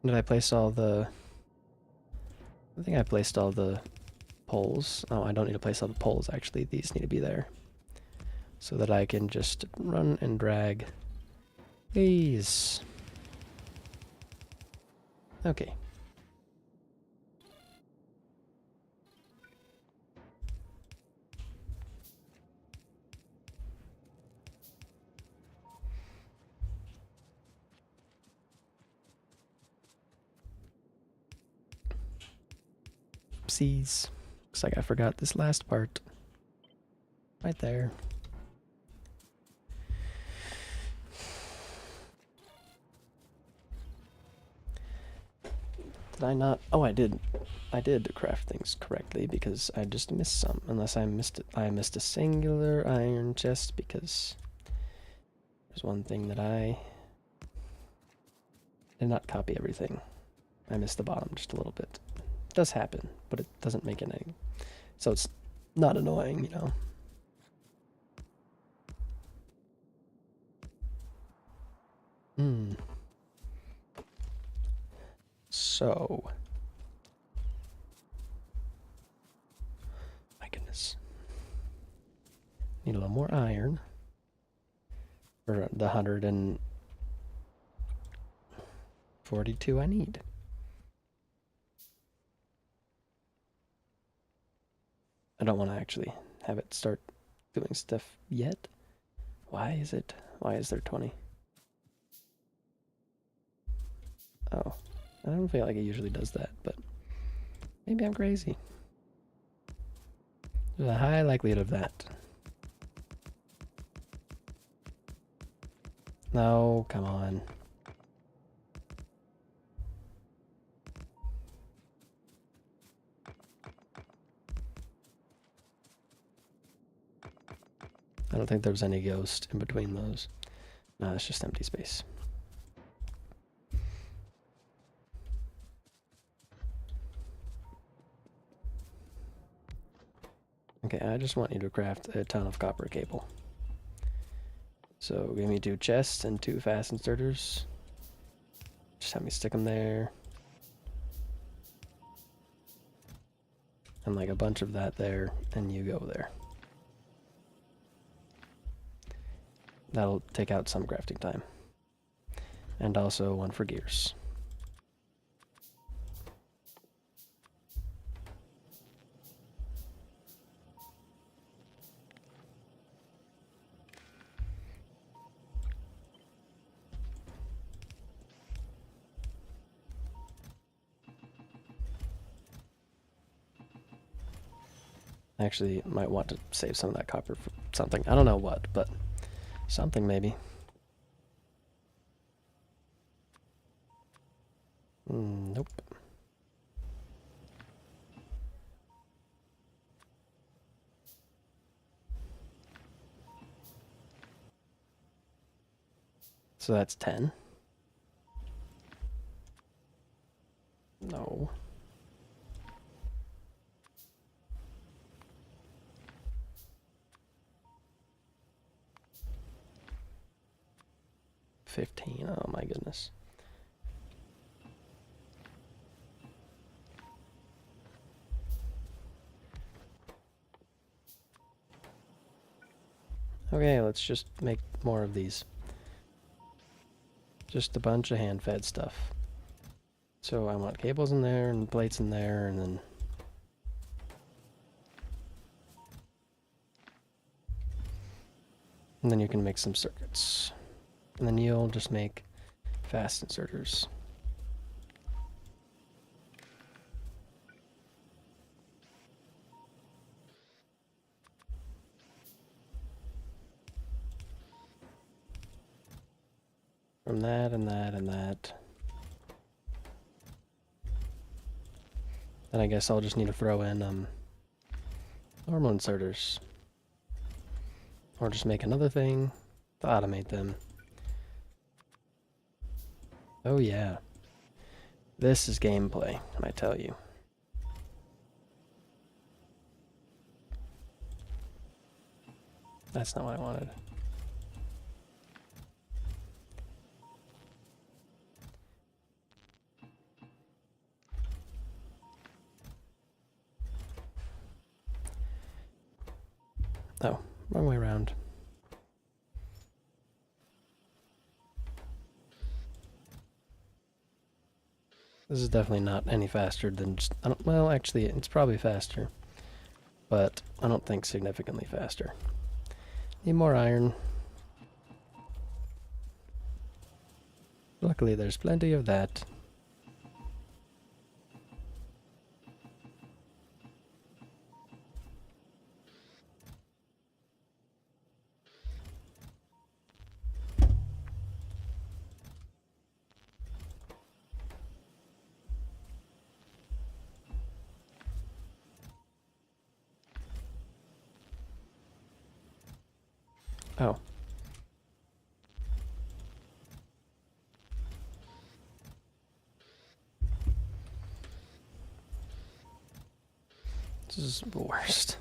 A: Did I place all the... I think I placed all the poles. Oh, I don't need to place all the poles, actually. These need to be there. So that I can just run and drag these. Okay. Oopsies. Looks like I forgot this last part. Right there. Did I not? Oh, I did. I did craft things correctly because I just missed some. Unless I missed it. I missed a singular iron chest because there's one thing that I did not copy everything. I missed the bottom just a little bit. It does happen, but it doesn't make it any. So it's not annoying, you know. So, my goodness, need a little more iron for the 142 I need. I don't want to actually have it start doing stuff yet. Why is there 20? Oh, I don't feel like it usually does that, but maybe I'm crazy. There's a high likelihood of that. No, come on. I don't think there was any ghost in between those. No, it's just empty space. Okay, I just want you to craft a ton of copper cable. So give me 2 chests and 2 fast inserters. Just have me stick them there. And like a bunch of that there, and you go there. That'll take out some crafting time. And also 1 for gears. Actually, might want to save some of that copper for something. I don't know what, but something maybe. Nope. So that's 10. No. $15. Oh my goodness. Okay, let's just make more of these. Just a bunch of hand-fed stuff. So I want cables in there and plates in there, and then you can make some circuits. And then you'll just make fast inserters. From that and that and that. Then I guess I'll just need to throw in normal inserters. Or just make another thing to automate them. Oh yeah. This is gameplay, I tell you. That's not what I wanted. Oh, wrong way around. This is definitely not any faster than just, well, actually, it's probably faster, but I don't think significantly faster. Need more iron. Luckily, there's plenty of that. Oh. This is the worst.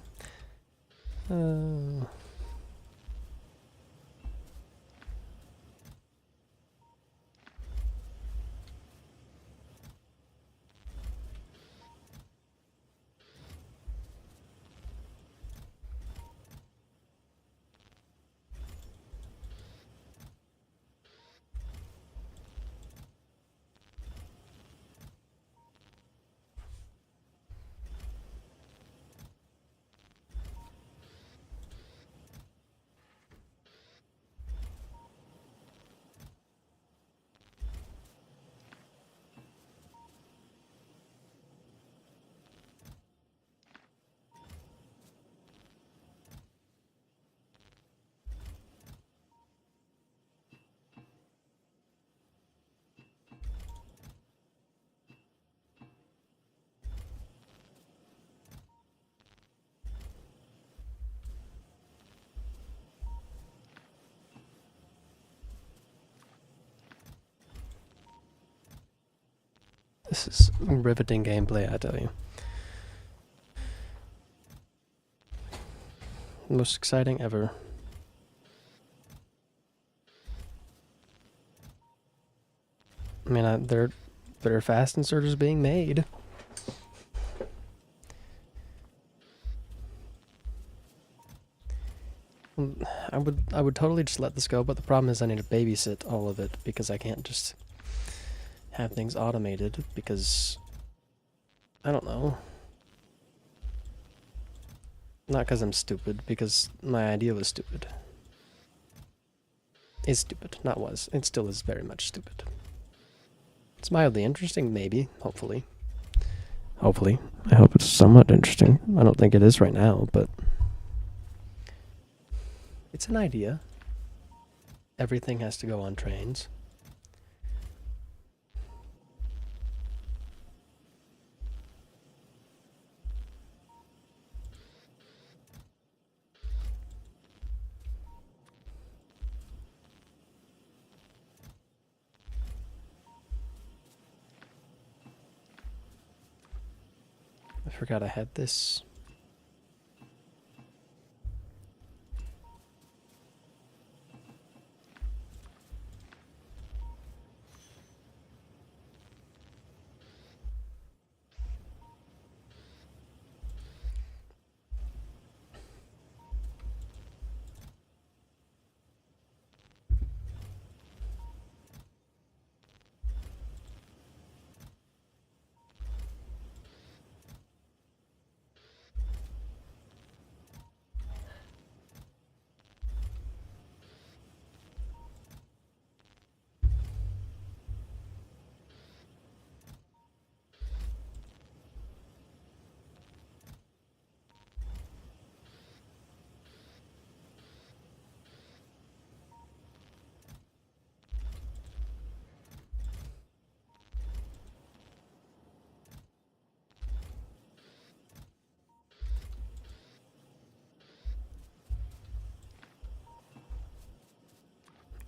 A: This is riveting gameplay, I tell you. Most exciting ever. I mean, there are fast inserters being made. I would totally just let this go, but the problem is I need to babysit all of it because I can't just have things automated because I don't know. Not because I'm stupid, because my idea was stupid. Is stupid, not was. It still is very much stupid. It's mildly interesting, maybe, hopefully. Hopefully. I hope it's somewhat interesting. I don't think it is right now, but it's an idea. Everything has to go on trains. I forgot I had this.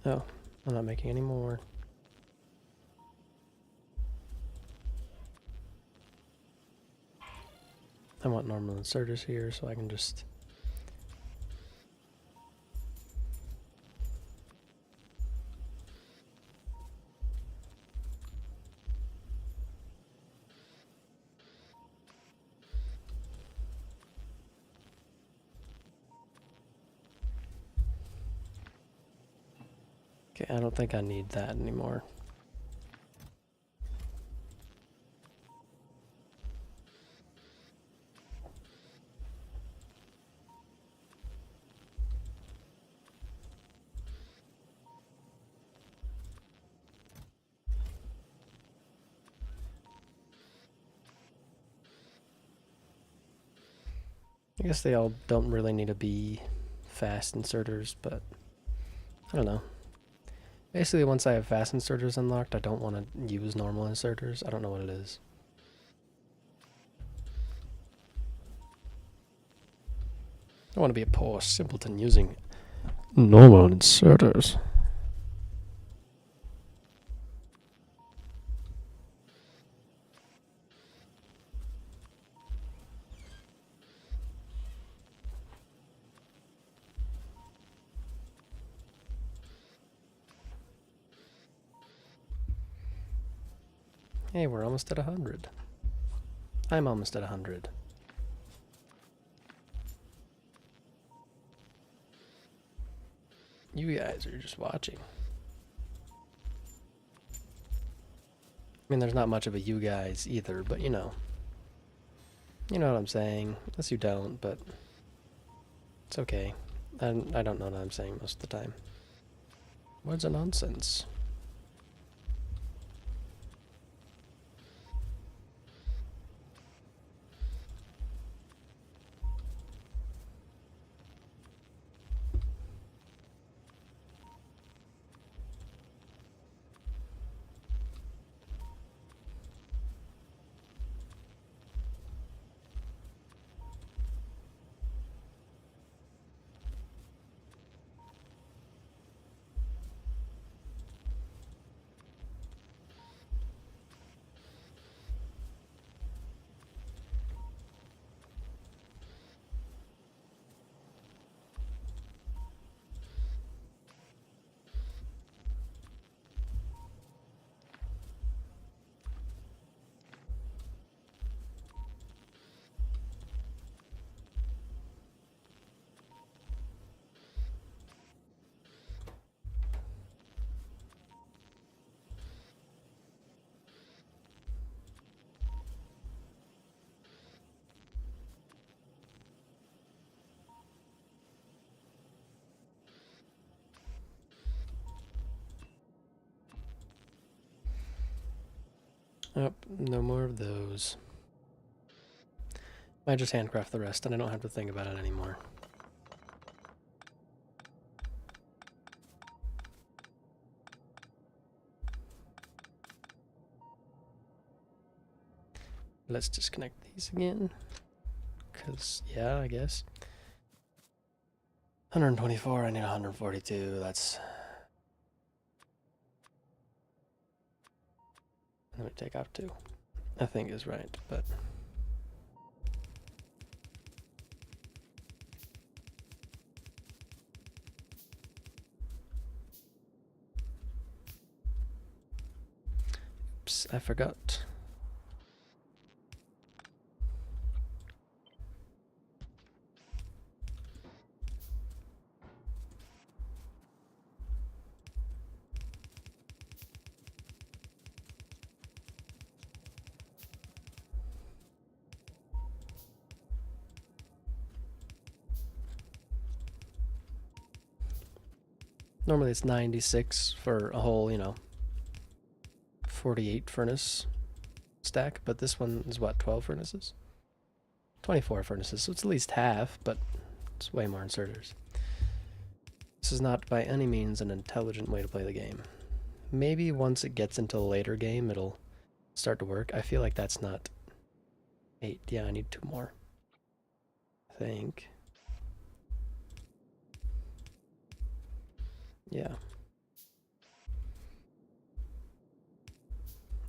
A: Oh, I'm not making any more. I want normal inserters here so I can just... Okay, I don't think I need that anymore. I guess they all don't really need to be fast inserters, but I don't know. Basically, once I have fast inserters unlocked, I don't want to use normal inserters. I don't know what it is. I want to be a poor simpleton using normal inserters. Hey, we're almost at 100. I'm almost at 100. You guys are just watching. I mean, there's not much of a you guys either, but you know. You know what I'm saying. Unless you don't, but it's okay. I don't know what I'm saying most of the time. Words are nonsense. Oh, no more of those. I just handcraft the rest and I don't have to think about it anymore. Let's disconnect these again. Because, yeah, I guess. 124, I need 142, that's... Let me take off 2. I think is right, but... Oops, I forgot. Normally it's 96 for a whole, 48 furnace stack, but this one is what, 12 furnaces? 24 furnaces, so it's at least half, but it's way more inserters. This is not by any means an intelligent way to play the game. Maybe once it gets into a later game, it'll start to work. I feel like that's not 8. Yeah, I need 2 more. I think. Yeah.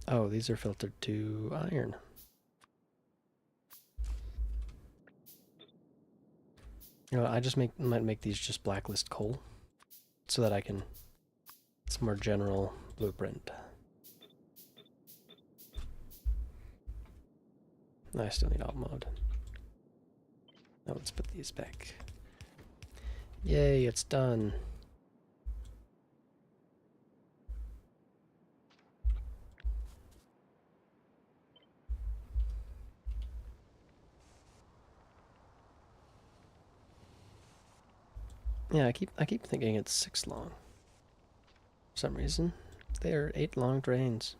A: Oh, these are filtered to iron. I just might make these just blacklist coal so that I can, it's more general blueprint. I still need alt mode. Now let's put these back. Yay, it's done. Yeah, I keep thinking it's 6 long. For some reason. They are 8 long trains.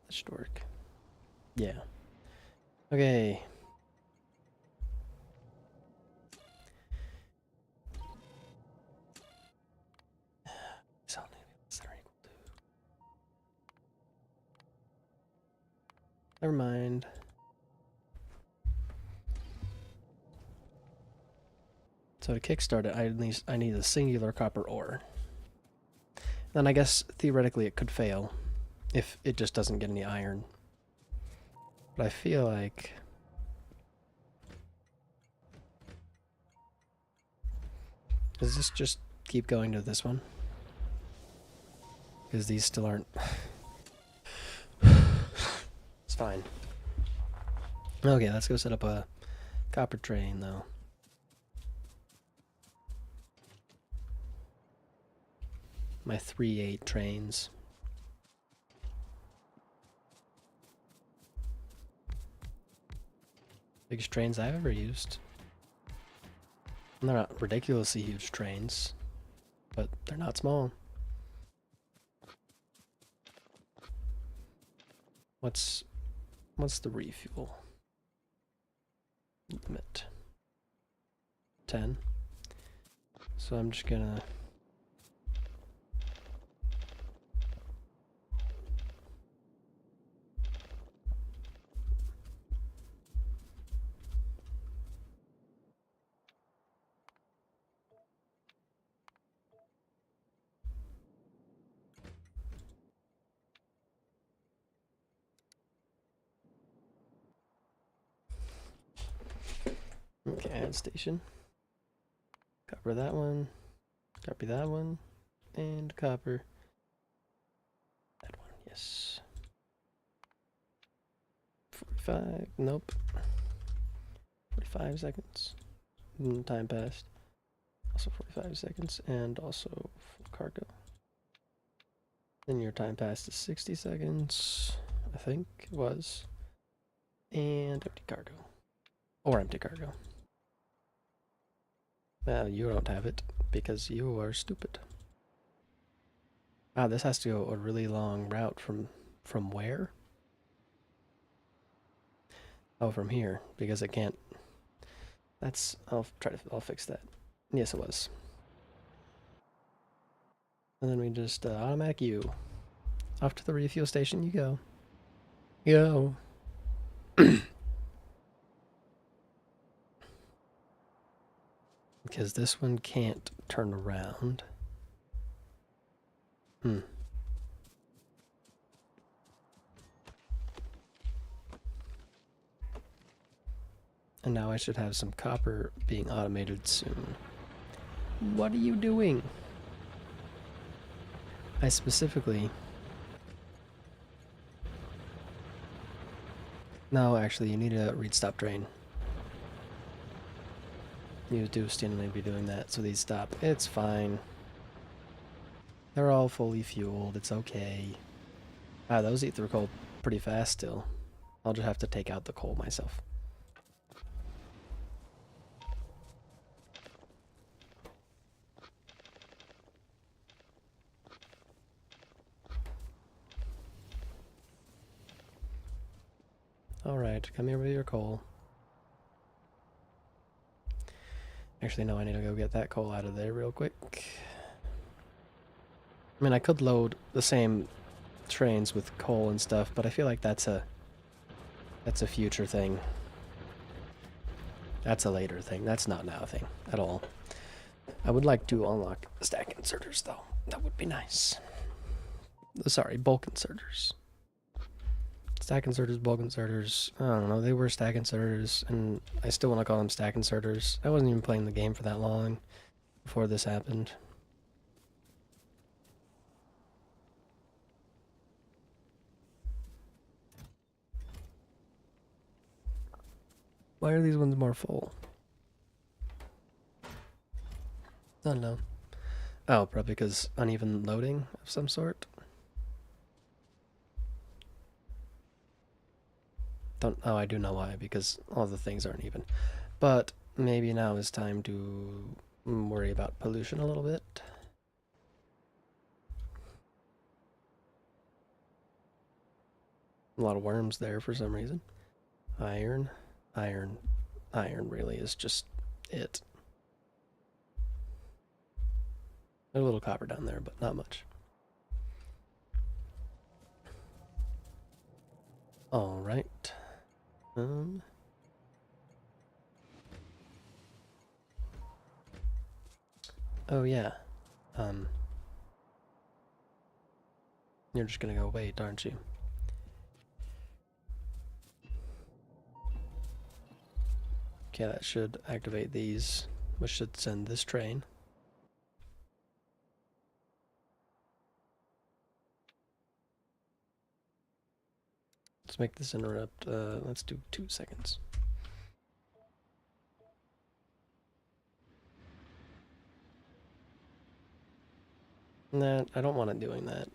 A: That should work. Yeah. Okay. Never mind. So to kickstart it, I need a singular copper ore. Then I guess theoretically it could fail if it just doesn't get any iron. But I feel like does this just keep going to this one? Because these still aren't. It's fine. Okay, let's go set up a copper train though. My 3/8 trains. Biggest trains I've ever used. And they're not ridiculously huge trains, but they're not small. What's the refuel limit? 10. So I'm just gonna okay, add station. Copper that one. Copy that one. And copper that one. Yes. 45. Nope. 45 seconds. Time passed. Also 45 seconds. And also full cargo. Then your time passed to 60 seconds. I think it was. And empty cargo. Or empty cargo. Well, you don't have it because you are stupid. Ah, this has to go a really long route from where? Oh, from here because it can't. That's I'll fix that. Yes, it was. And then we just automatic you. Off to the refuel station you go. Go. Because this one can't turn around. Hmm. And now I should have some copper being automated soon. What are you doing? I specifically... No, actually, you need to read stop drain. You do standardly be doing that, so these stop. It's fine. They're all fully fueled, it's okay. Ah, those eat through coal pretty fast still. I'll just have to take out the coal myself. Alright, come here with your coal. Actually, no, I need to go get that coal out of there real quick. I mean, I could load the same trains with coal and stuff, but I feel like that's a future thing. That's a later thing. That's not now a thing at all. I would like to unlock stack inserters, though. That would be nice. Sorry, bulk inserters. Stack inserters, bulk inserters. I don't know. They were stack inserters, and I still want to call them stack inserters. I wasn't even playing the game for that long before this happened. Why are these ones more full? I don't know. Oh, probably because uneven loading of some sort. Oh, I do know why, because all the things aren't even. But maybe now is time to worry about pollution a little bit. A lot of worms there for some reason. Iron, iron, iron really is just it. There's a little copper down there, but not much. All right. Oh yeah. You're just gonna go wait, aren't you? Okay, that should activate these, which should send this train. Let's make this interrupt, let's do 2 seconds. Nah, I don't want it doing that.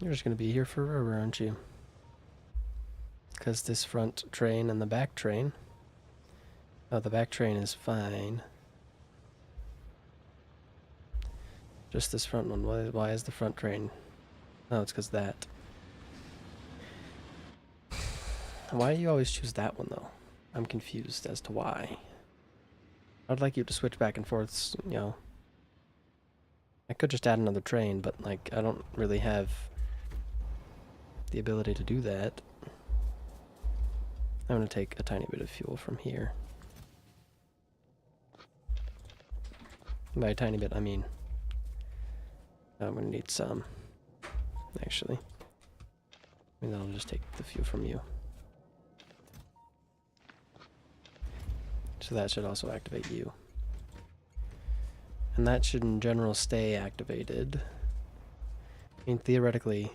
A: You're just gonna be here forever, aren't you? Because this front train and the back train... Oh, the back train is fine. Just this front one. Why is the front train... Oh, it's because that. Why do you always choose that one, though? I'm confused as to why. I'd like you to switch back and forth, you know. I could just add another train, but, like, I don't really have the ability to do that. I'm going to take a tiny bit of fuel from here. By a tiny bit, I mean... I'm going to need some, actually. And then I'll just take the fuel from you. So that should also activate you. And that should in general stay activated. I mean, theoretically...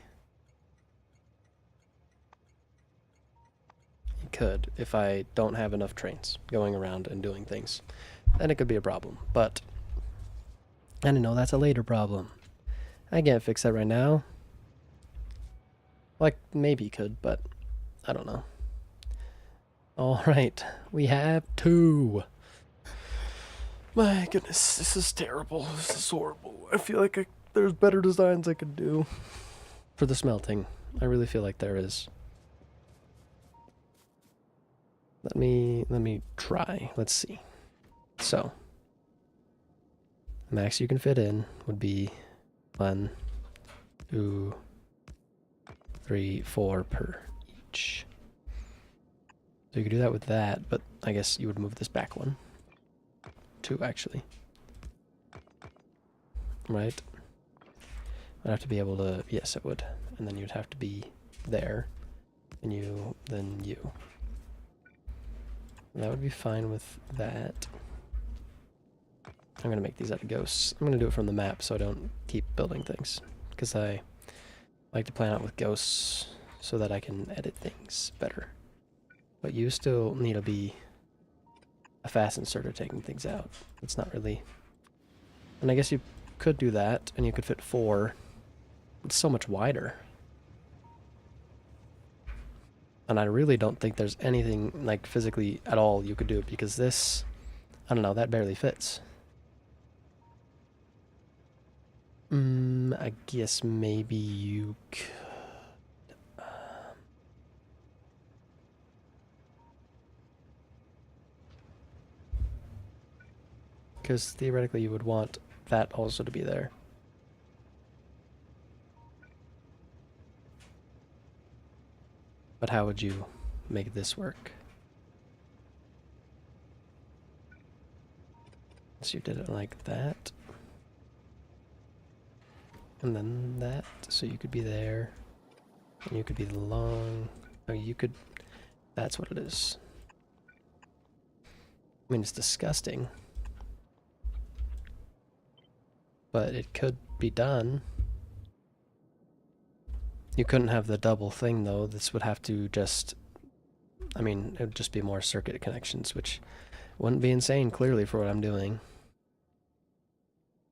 A: could if I don't have enough trains going around and doing things. Then it could be a problem. But I don't know, that's a later problem. I can't fix that right now. Like, maybe could, but I don't know. Alright, we have 2. My goodness, this is terrible. This is horrible. I feel like there's better designs I could do for the smelting. I really feel like there is. Let me try. Let's see. So, max you can fit in would be 1, 2, 3, 4 per each. So you could do that with that, but I guess you would move this back 1. 2 actually. Right? I'd have to be able to, yes it would. And then you'd have to be there. And you, then you. That would be fine with that. I'm going to make these out of ghosts. I'm going to do it from the map so I don't keep building things. Because I like to plan out with ghosts so that I can edit things better. But you still need to be a fast inserter taking things out. It's not really... And I guess you could do that, and you could fit 4. It's so much wider. And I really don't think there's anything, like, physically at all you could do, because this... I don't know, that barely fits. I guess maybe you could... Because theoretically you would want that also to be there. But how would you make this work? So you did it like that. And then that, so you could be there. And you could be long. Oh, you could... That's what it is. I mean, it's disgusting. But it could be done. You couldn't have the double thing, though. This would have to just... I mean, it would just be more circuit connections, which wouldn't be insane, clearly, for what I'm doing.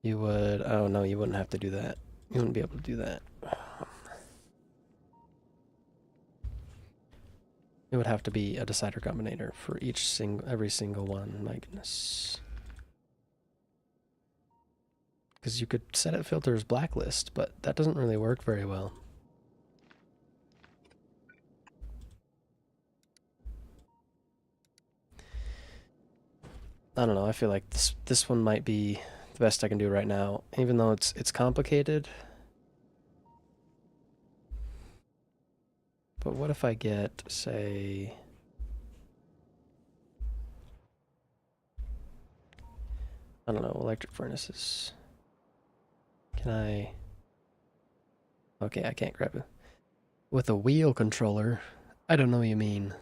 A: You would... Oh, no, you wouldn't have to do that. You wouldn't be able to do that. It would have to be a decider combinator for every single one. My goodness. Because you could set it filters blacklist, but that doesn't really work very well. I don't know, I feel like this one might be the best I can do right now, even though it's complicated. But what if I get, say... I don't know, electric furnaces. Can I... Okay, I can't grab it. With a wheel controller? I don't know what you mean.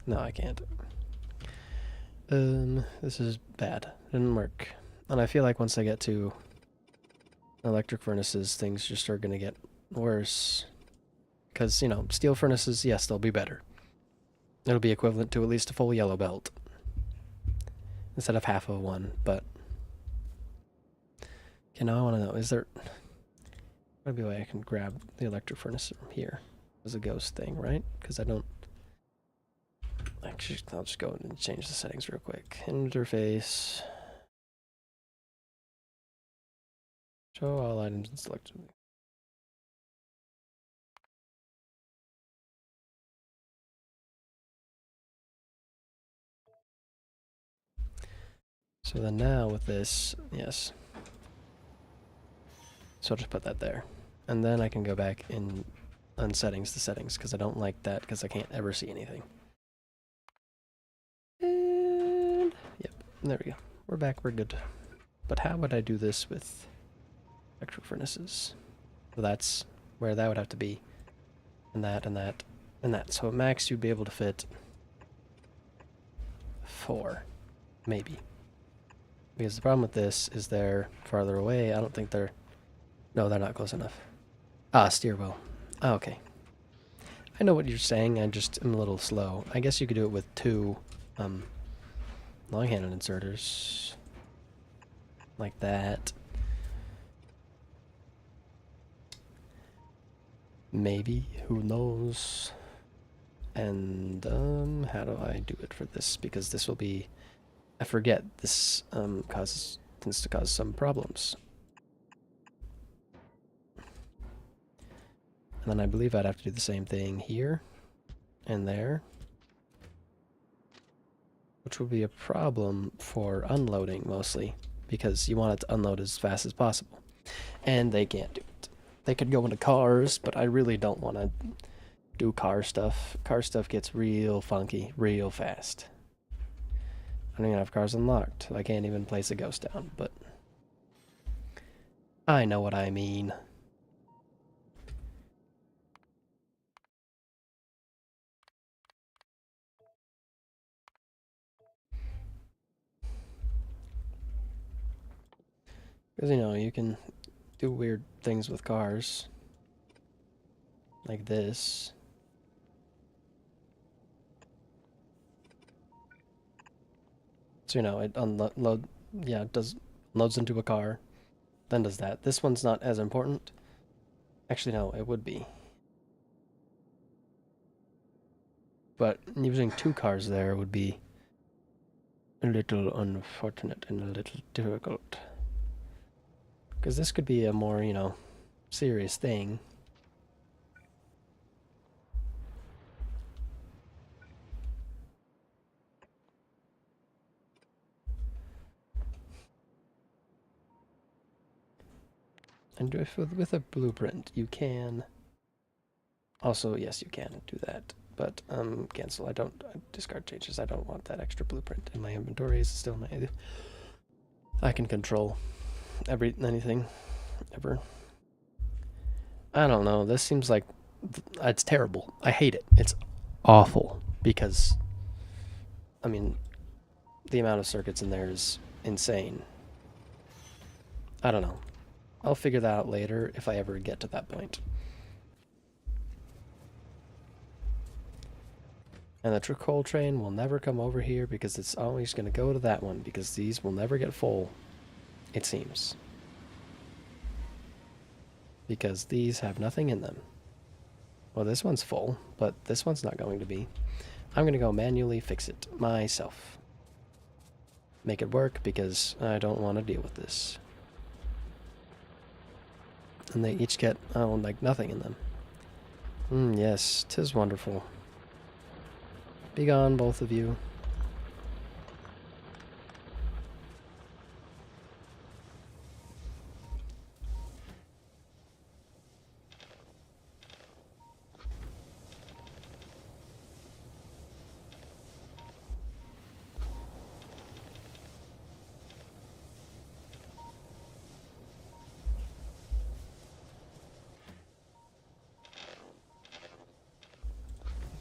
A: No, I can't. This is bad. Didn't work. And I feel like once I get to electric furnaces, things just are gonna get worse. Because, you know, steel furnaces, yes, they'll be better. It'll be equivalent to at least a full yellow belt. Instead of half of one, but... Okay, now I want to know, is there... Maybe a way I can grab the electric furnace from here as a ghost thing, right? Because I don't... Actually, I'll just go and change the settings real quick. Interface. Show all items and selected. So then now with this, yes. So I'll just put that there. And then I can go back in unsettings the settings, because I don't like that, because I can't ever see anything. And yep, there we go. We're back, we're good. But how would I do this with electric furnaces? Well, that's where that would have to be. And that, and that, and that. So at max you'd be able to fit 4, maybe. Because the problem with this is they're farther away. I don't think they're No, they're not close enough. Ah, steer wheel. Oh, okay. I know what you're saying, I just am a little slow. I guess you could do it with two long-handed inserters. Like that. Maybe, who knows? And how do I do it for this? Because this will be, I forget, this tends to cause some problems. And then I believe I'd have to do the same thing here and there, which would be a problem for unloading mostly, because you want it to unload as fast as possible. And they can't do it. They could go into cars, but I really don't want to do car stuff. Car stuff gets real funky real fast. I don't even have cars unlocked. I can't even place a ghost down, but I know what I mean. Because, you know, you can do weird things with cars. Like this. So, you know, it it does loads into a car, then does that. This one's not as important. Actually, no, it would be. But using two cars there would be a little unfortunate and a little difficult. Because this could be a more, you know, serious thing. And with a blueprint, you can... Also, yes, you can do that. But, cancel. I discard changes. I don't want that extra blueprint in my inventory. It's still my... I can control anything, ever. I don't know. This seems like... It's terrible. I hate it. It's awful. Because, I mean, the amount of circuits in there is insane. I don't know. I'll figure that out later if I ever get to that point. And the coal train will never come over here because it's always going to go to that one because these will never get full, it seems. Because these have nothing in them. Well, this one's full, but this one's not going to be. I'm going to go manually fix it myself. Make it work because I don't want to deal with this. And they each get, like nothing in them. Yes, 'tis wonderful. Be gone, both of you.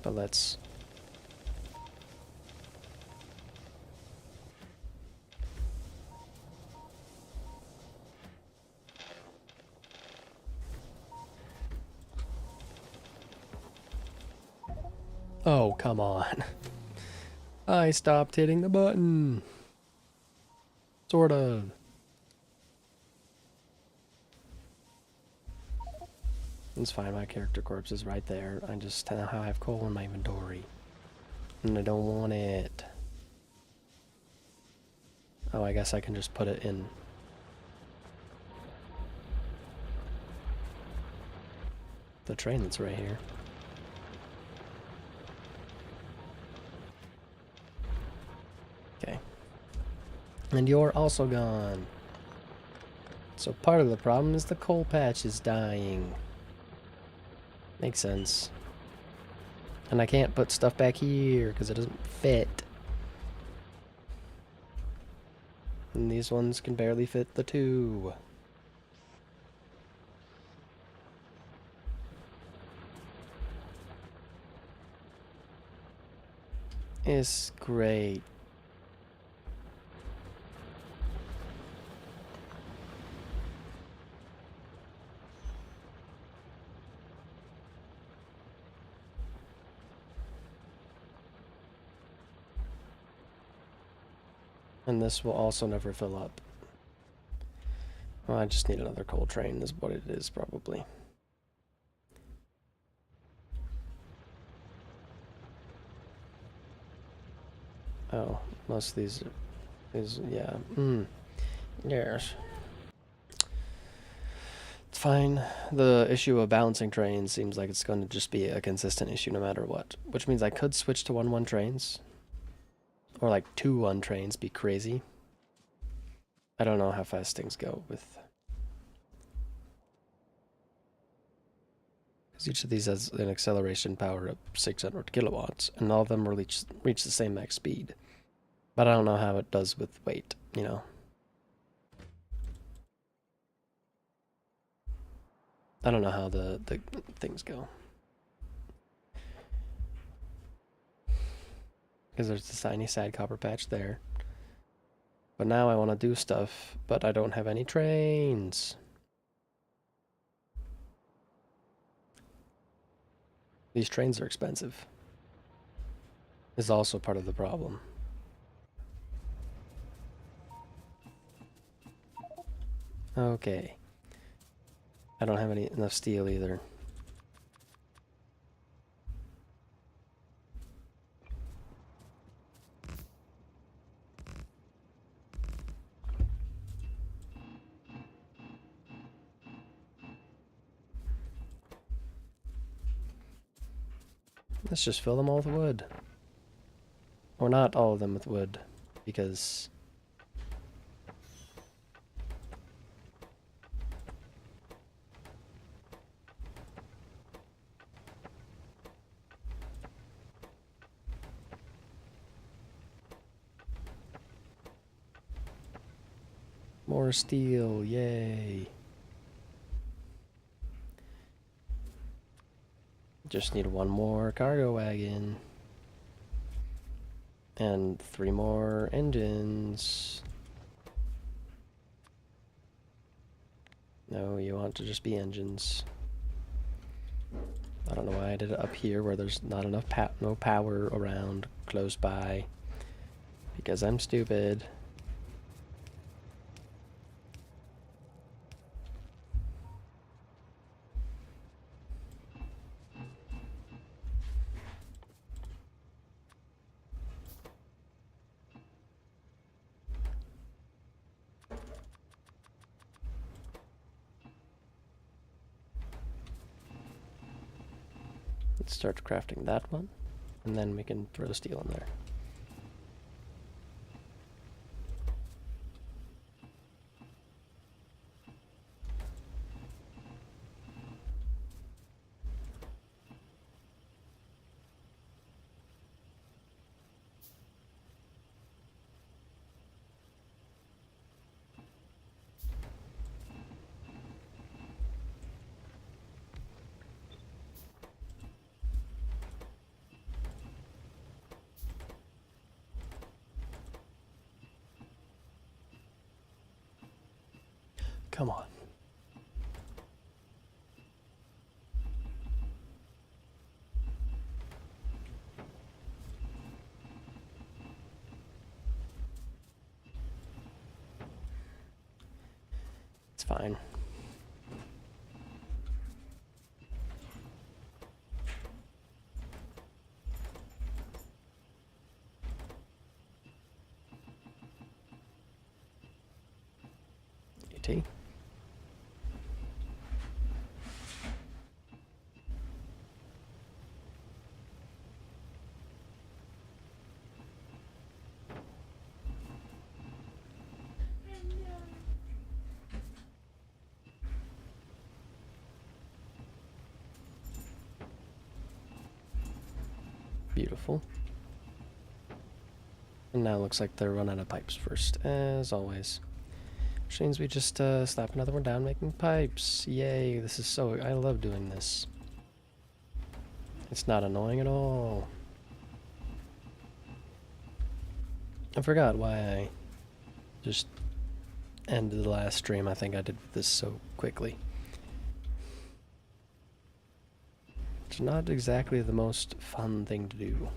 A: But let's... Oh, come on. I stopped hitting the button. Sort of. It's fine, my character corpse is right there. I just now have coal in my inventory. And I don't want it. Oh, I guess I can just put it in. The train that's right here. Okay. And you're also gone. So part of the problem is the coal patch is dying. Makes sense. And I can't put stuff back here because it doesn't fit. And these ones can barely fit the two. It's great. And this will also never fill up. Well, I just need another coal train is what it is, probably. Oh, most of these is, yeah. Yes. It's fine. The issue of balancing trains seems like it's going to just be a consistent issue no matter what. Which means I could switch to 1-1 trains. Or like 2-1 trains, be crazy. I don't know how fast things go with... Because each of these has an acceleration power of 600 kilowatts, and all of them will reach the same max speed. But I don't know how it does with weight, you know. I don't know how the things go. Because there's this tiny sad copper patch there. But now I want to do stuff, but I don't have any trains. These trains are expensive. Is also part of the problem. Okay. I don't have enough steel either. Let's just fill them all with wood. Or not all of them with wood, because... More steel, yay. Just need 1 more cargo wagon. And 3 more engines. No, you want to just be engines. I don't know why I did it up here where there's not enough no power around close by. Because I'm stupid. Let's start crafting that one, and then we can throw steel in there. Come on. It's fine. AT. Beautiful. And now it looks like they're running out of pipes first, as always. Which means we just slap another one down making pipes. Yay, this is so... I love doing this. It's not annoying at all. I forgot why I just ended the last stream. I think I did this so quickly. It's not exactly the most fun thing to do.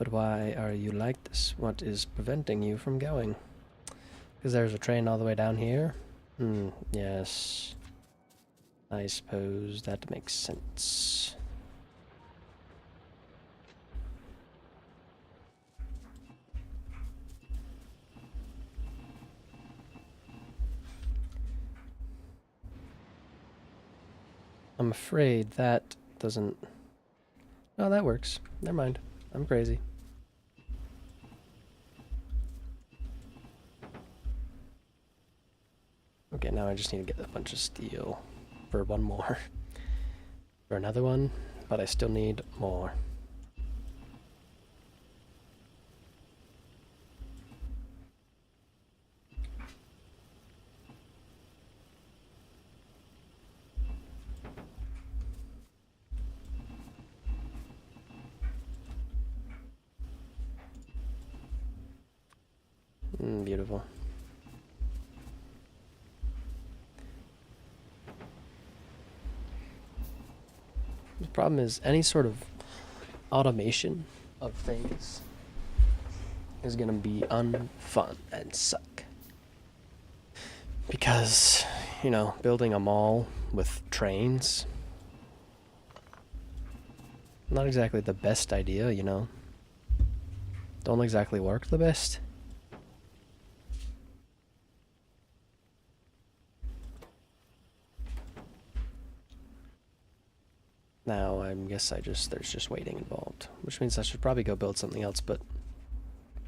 A: But why are you like this? What is preventing you from going? Because there's a train all the way down here? Yes. I suppose that makes sense. I'm afraid that doesn't... Oh, that works. Never mind. I'm crazy. Okay, now I just need to get a bunch of steel for one more. For another one, but I still need more. Beautiful. The problem is any sort of automation of things is gonna be unfun and suck. Because, you know, building a mall with trains, not exactly the best idea, you know. Don't exactly work the best. Now, I guess there's just waiting involved, which means I should probably go build something else, but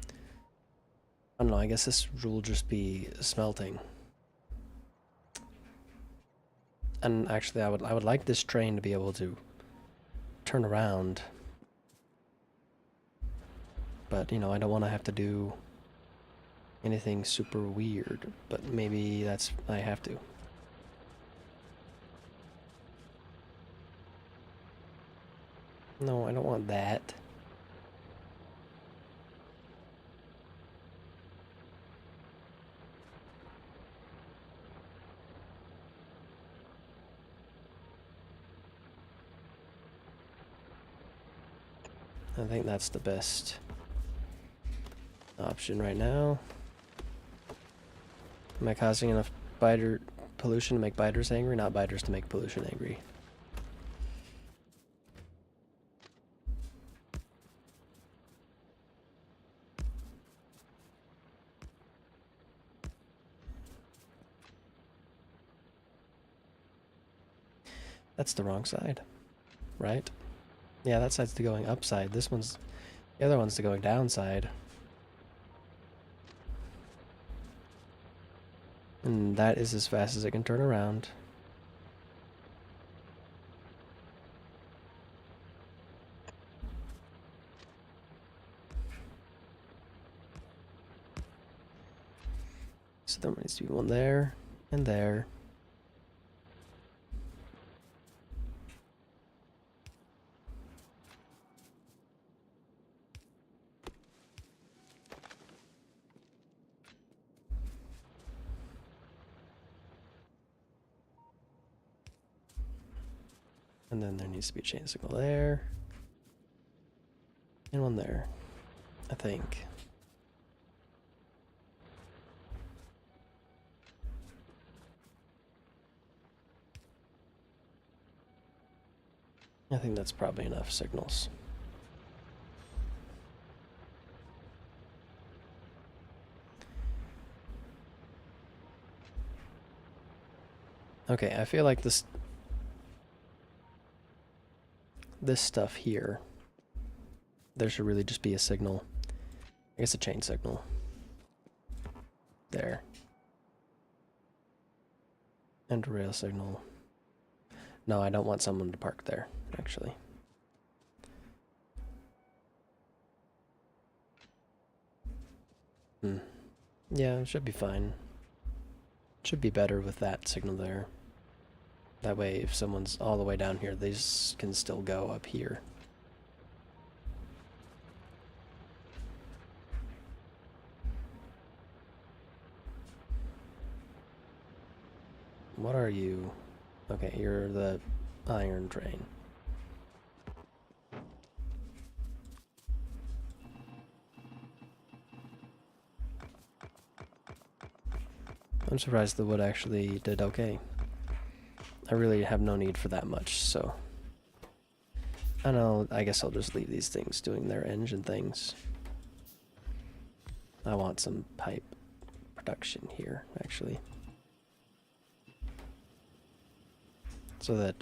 A: I don't know, I guess this will just be smelting. And actually, I would like this train to be able to turn around. But, you know, I don't want to have to do anything super weird, but maybe I have to. No, I don't want that. I think that's the best option right now. Am I causing enough biter pollution to make biters angry? Not biters to make pollution angry. That's the wrong side, right? Yeah, that side's the going upside. The other one's the going downside. And that is as fast as it can turn around. So there needs to be one there and there. And then there needs to be a chain signal there. And one there, I think. I think that's probably enough signals. Okay, I feel like this stuff here, there should really just be a signal. I guess a chain signal. There. And a rail signal. No, I don't want someone to park there, actually. Yeah, it should be fine. Should be better with that signal there. That way, if someone's all the way down here, they can still go up here. What are you? Okay, you're the iron train. I'm surprised the wood actually did okay. I really have no need for that much, so... I don't know, I guess I'll just leave these things doing their engine things. I want some pipe production here, actually. So that...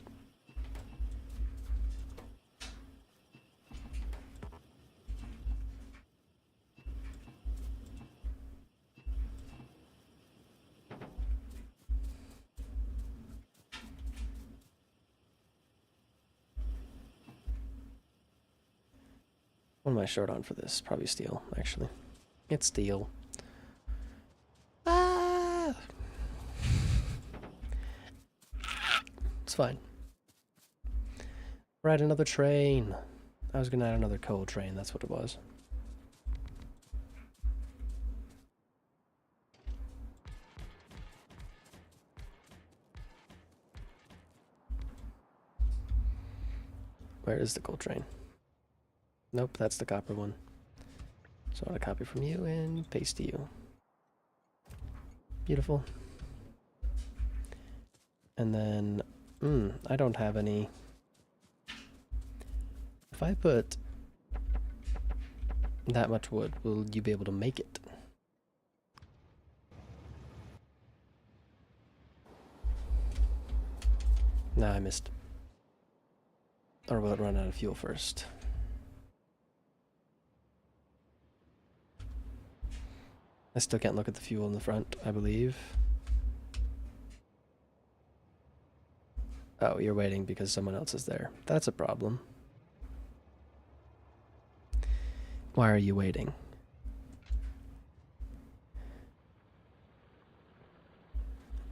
A: What am I short on for this? Probably steel, actually. It's steel. Ah! It's fine. Ride another train. I was gonna add another coal train, that's what it was. Where is the coal train? Nope, that's the copper one. So I want to copy from you and paste to you. Beautiful. And then, I don't have any. If I put that much wood, will you be able to make it? No, I missed. Or will it run out of fuel first? I still can't look at the fuel in the front, I believe. Oh, you're waiting because someone else is there. That's a problem. Why are you waiting?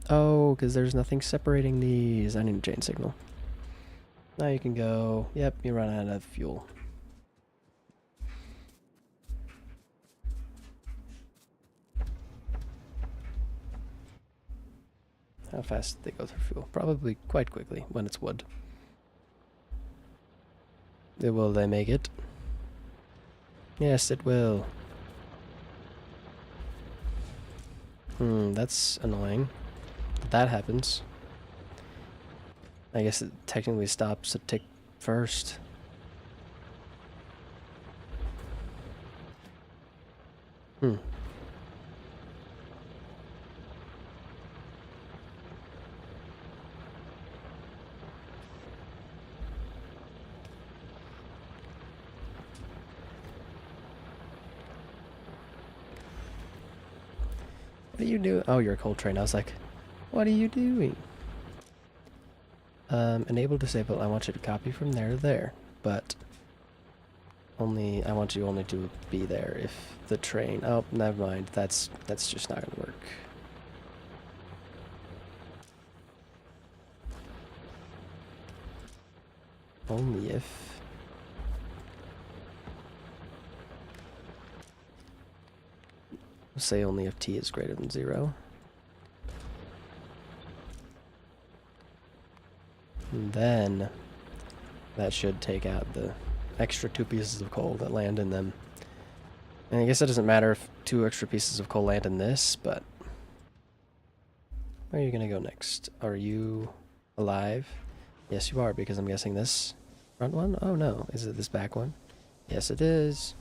A: Oh, because there's nothing separating these. I need a chain signal. Now you can go. Yep, you run out of fuel. How fast do they go through fuel? Probably quite quickly when it's wood. Will they make it? Yes, it will. That's annoying. That happens. I guess it technically stops a tick first. What are you doing? Oh, you're a coal train. I was like, what are you doing? Enable, disable. I want you to copy from there to there, but only I want you only to be there if the train. Oh, never mind. That's just not gonna work. Only if. Say only if t is greater than 0. And then that should take out the extra 2 pieces of coal that land in them. And I guess it doesn't matter if 2 extra pieces of coal land in this, but where are you gonna go next? Are you alive? Yes, you are, because I'm guessing this front one? Oh no, is it this back one? Yes, it is.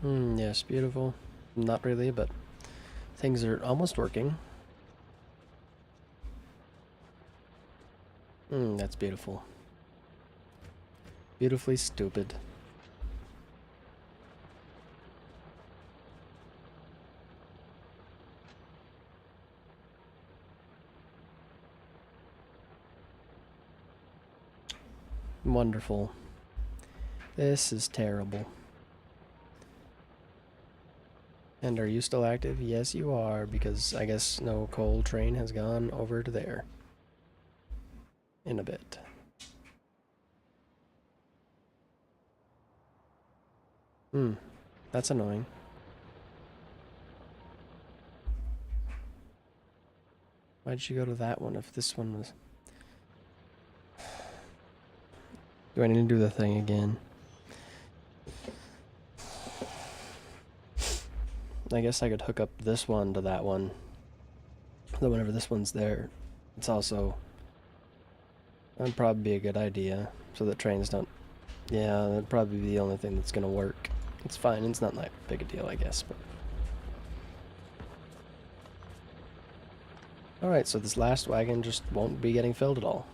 A: Yes, beautiful. Not really, but things are almost working. That's beautiful. Beautifully stupid. Wonderful. This is terrible. And are you still active? Yes, you are, because I guess no coal train has gone over to there. In a bit. That's annoying. Why'd you go to that one if this one was... Do I need to do the thing again? I guess I could hook up this one to that one. Then whenever this one's there, it's also... That'd probably be a good idea, so that trains don't... Yeah, that'd probably be the only thing that's gonna work. It's fine, it's not that big a deal, I guess, but... Alright, so this last wagon just won't be getting filled at all.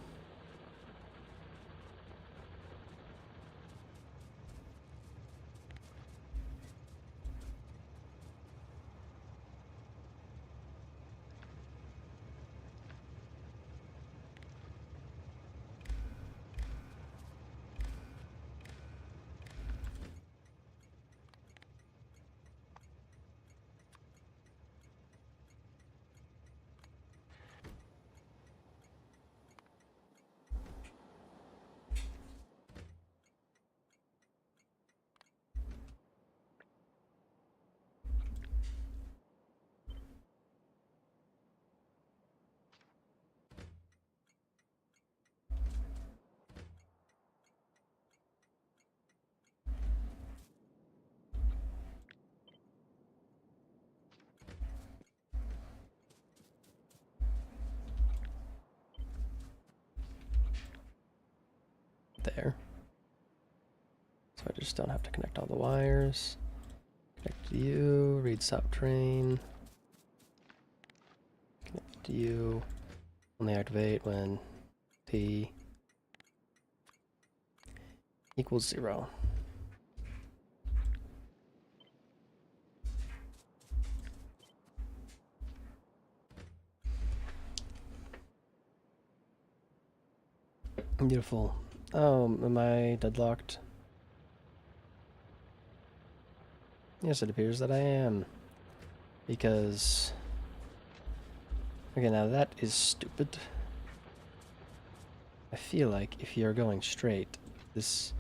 A: There. So I just don't have to connect all the wires. Connect to you, read stop train. Connect to you. Only activate when T equals 0. Beautiful. Oh, am I deadlocked? Yes, it appears that I am. Because... Okay, now that is stupid. I feel like if you're going straight, this...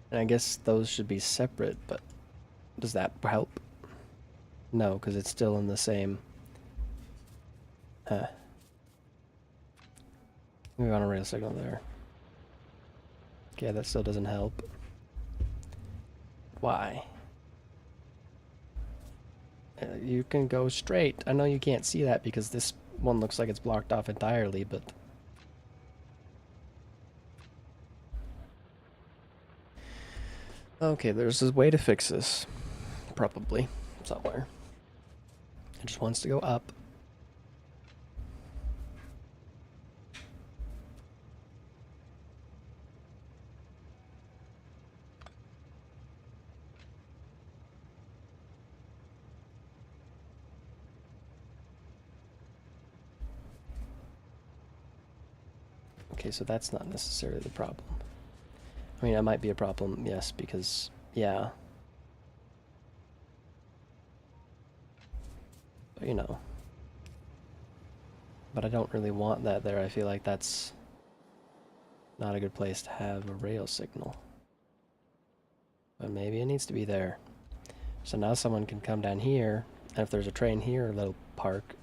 A: And I guess those should be separate, but does that help? No, because it's still in the same... Huh. Move on a rail signal there. Okay, that still doesn't help. Why? You can go straight. I know you can't see that because this one looks like it's blocked off entirely, but... Okay, there's a way to fix this. Probably. Somewhere. It just wants to go up. Okay, so that's not necessarily the problem. I mean, it might be a problem, yes, because, yeah. But, you know. But I don't really want that there. I feel like that's not a good place to have a rail signal. But maybe it needs to be there. So now someone can come down here, and if there's a train here, they'll park.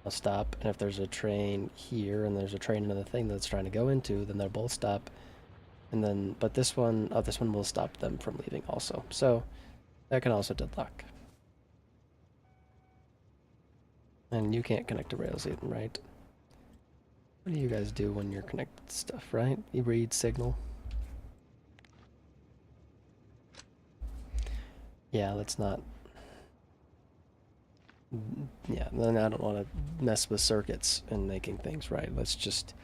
A: They'll stop, and if there's a train here, and there's a train in the thing that's trying to go into, then they'll both stop. And then, but this one will stop them from leaving also. So, that can also deadlock. And you can't connect to rails either, right? What do you guys do when you're connected to stuff, right? You read signal. Yeah, let's not. Yeah, then I don't want to mess with circuits and making things right. Let's just.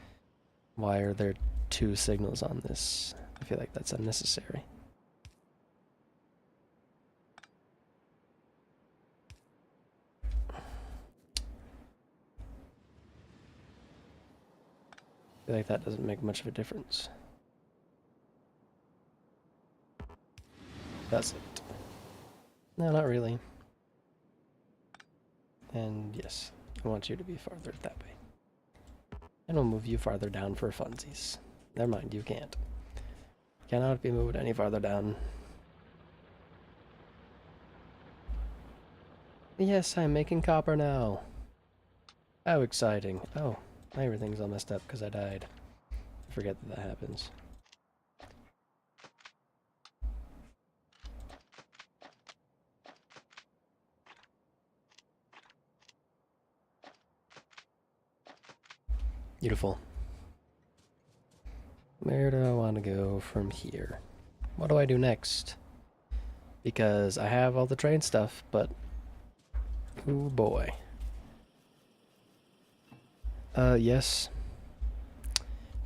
A: Why are there two signals on this? I feel like that's unnecessary. I feel like that doesn't make much of a difference. Does it? No, not really. And yes, I want you to be farther that way. And we'll move you farther down for funsies. Never mind, you can't. Cannot be moved any farther down. Yes, I'm making copper now. How exciting. Oh, everything's all messed up because I died. I forget that that happens. Beautiful. Where do I want to go from here? What do I do next? Because I have all the train stuff, but... oh boy. Yes.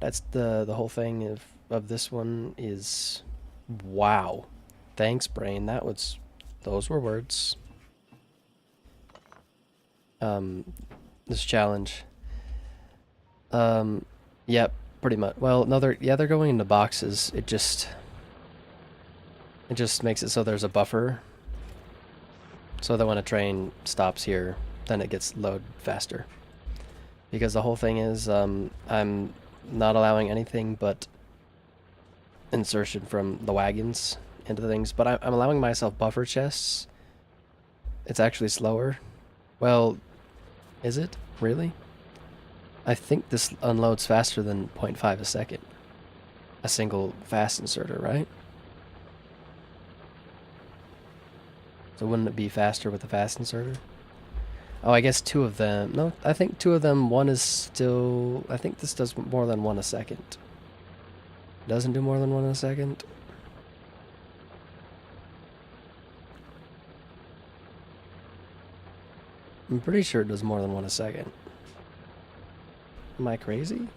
A: That's the whole thing of this one is... wow. Thanks, brain. Those were words. This challenge. Yep, pretty much. Well, no, they're going into boxes. It just makes it so there's a buffer. So that when a train stops here, then it gets load faster. Because the whole thing is, I'm not allowing anything but insertion from the wagons into things, but I'm allowing myself buffer chests. It's actually slower. Well, is it? Really? I think this unloads faster than 0.5 a second. A single fast inserter, right? So wouldn't it be faster with the fast inserter? Oh, I guess two of them. No, I think two of them. One is still... I think this does more than one a second. Doesn't do more than one a second? I'm pretty sure it does more than one a second. Am I crazy?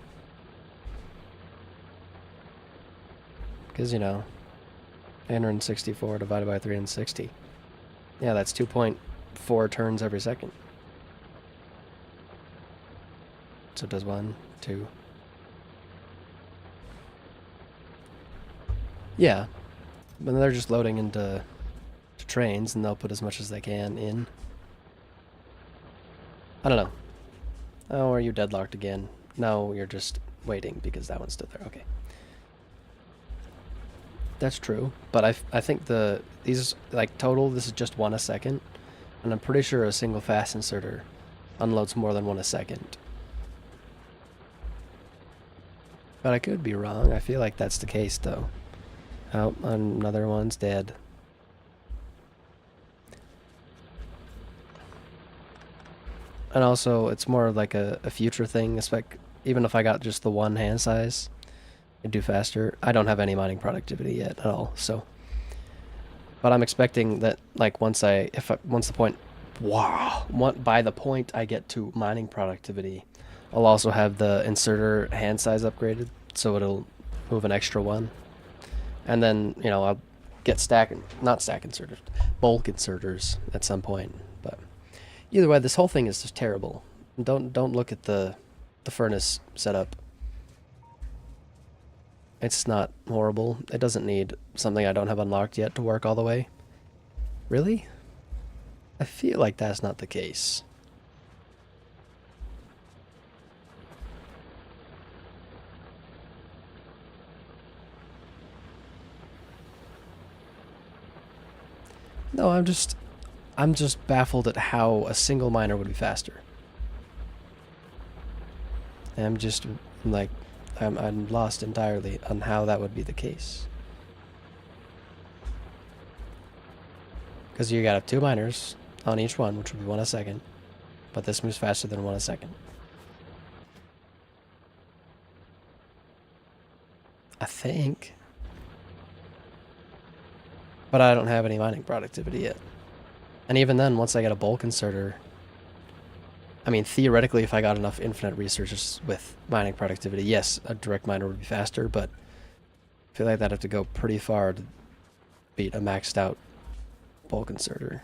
A: Because, you know, 864 divided by 360. Yeah, that's 2.4 turns every second. So it does 1, 2. Yeah. But they're just loading into trains, and they'll put as much as they can in. I don't know. Oh, are you deadlocked again? No, you're just waiting because that one's still there. Okay. That's true, but I think these like total this is just one a second, and I'm pretty sure a single fast inserter unloads more than one a second. But I could be wrong. I feel like that's the case though. Oh, another one's dead. And also, it's more like a future thing. Even if I got just the one hand size, it'd do faster. I don't have any mining productivity yet at all, so. But I'm expecting that, like, once the point, wow, by the point I get to mining productivity, I'll also have the inserter hand size upgraded, so it'll move an extra one. And then, you know, I'll get bulk inserters at some point. But either way, this whole thing is just terrible. Don't look at the furnace setup. It's not horrible. It doesn't need something I don't have unlocked yet to work all the way. Really? I feel like that's not the case. No, I'm just baffled at how a single miner would be faster. I'm just like I'm lost entirely on how that would be the case. Because you gotta have two miners on each one, which would be one a second. But this moves faster than 1 a second. I think. But I don't have any mining productivity yet. And even then, once I get a bulk inserter, I mean, theoretically, if I got enough infinite researchers with mining productivity, yes, a direct miner would be faster, but I feel like that'd have to go pretty far to beat a maxed out bulk inserter.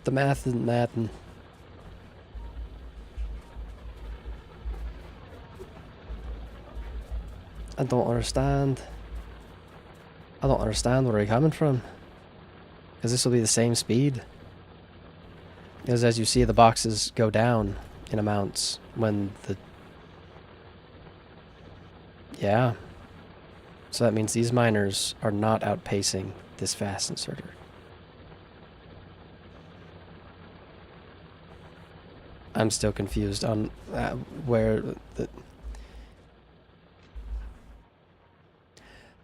A: The math isn't mathin'. I don't understand. I don't understand where you're coming from. Because this will be the same speed. Because as you see, the boxes go down in amounts when the... Yeah. So that means these miners are not outpacing this fast inserter. I'm still confused on where the...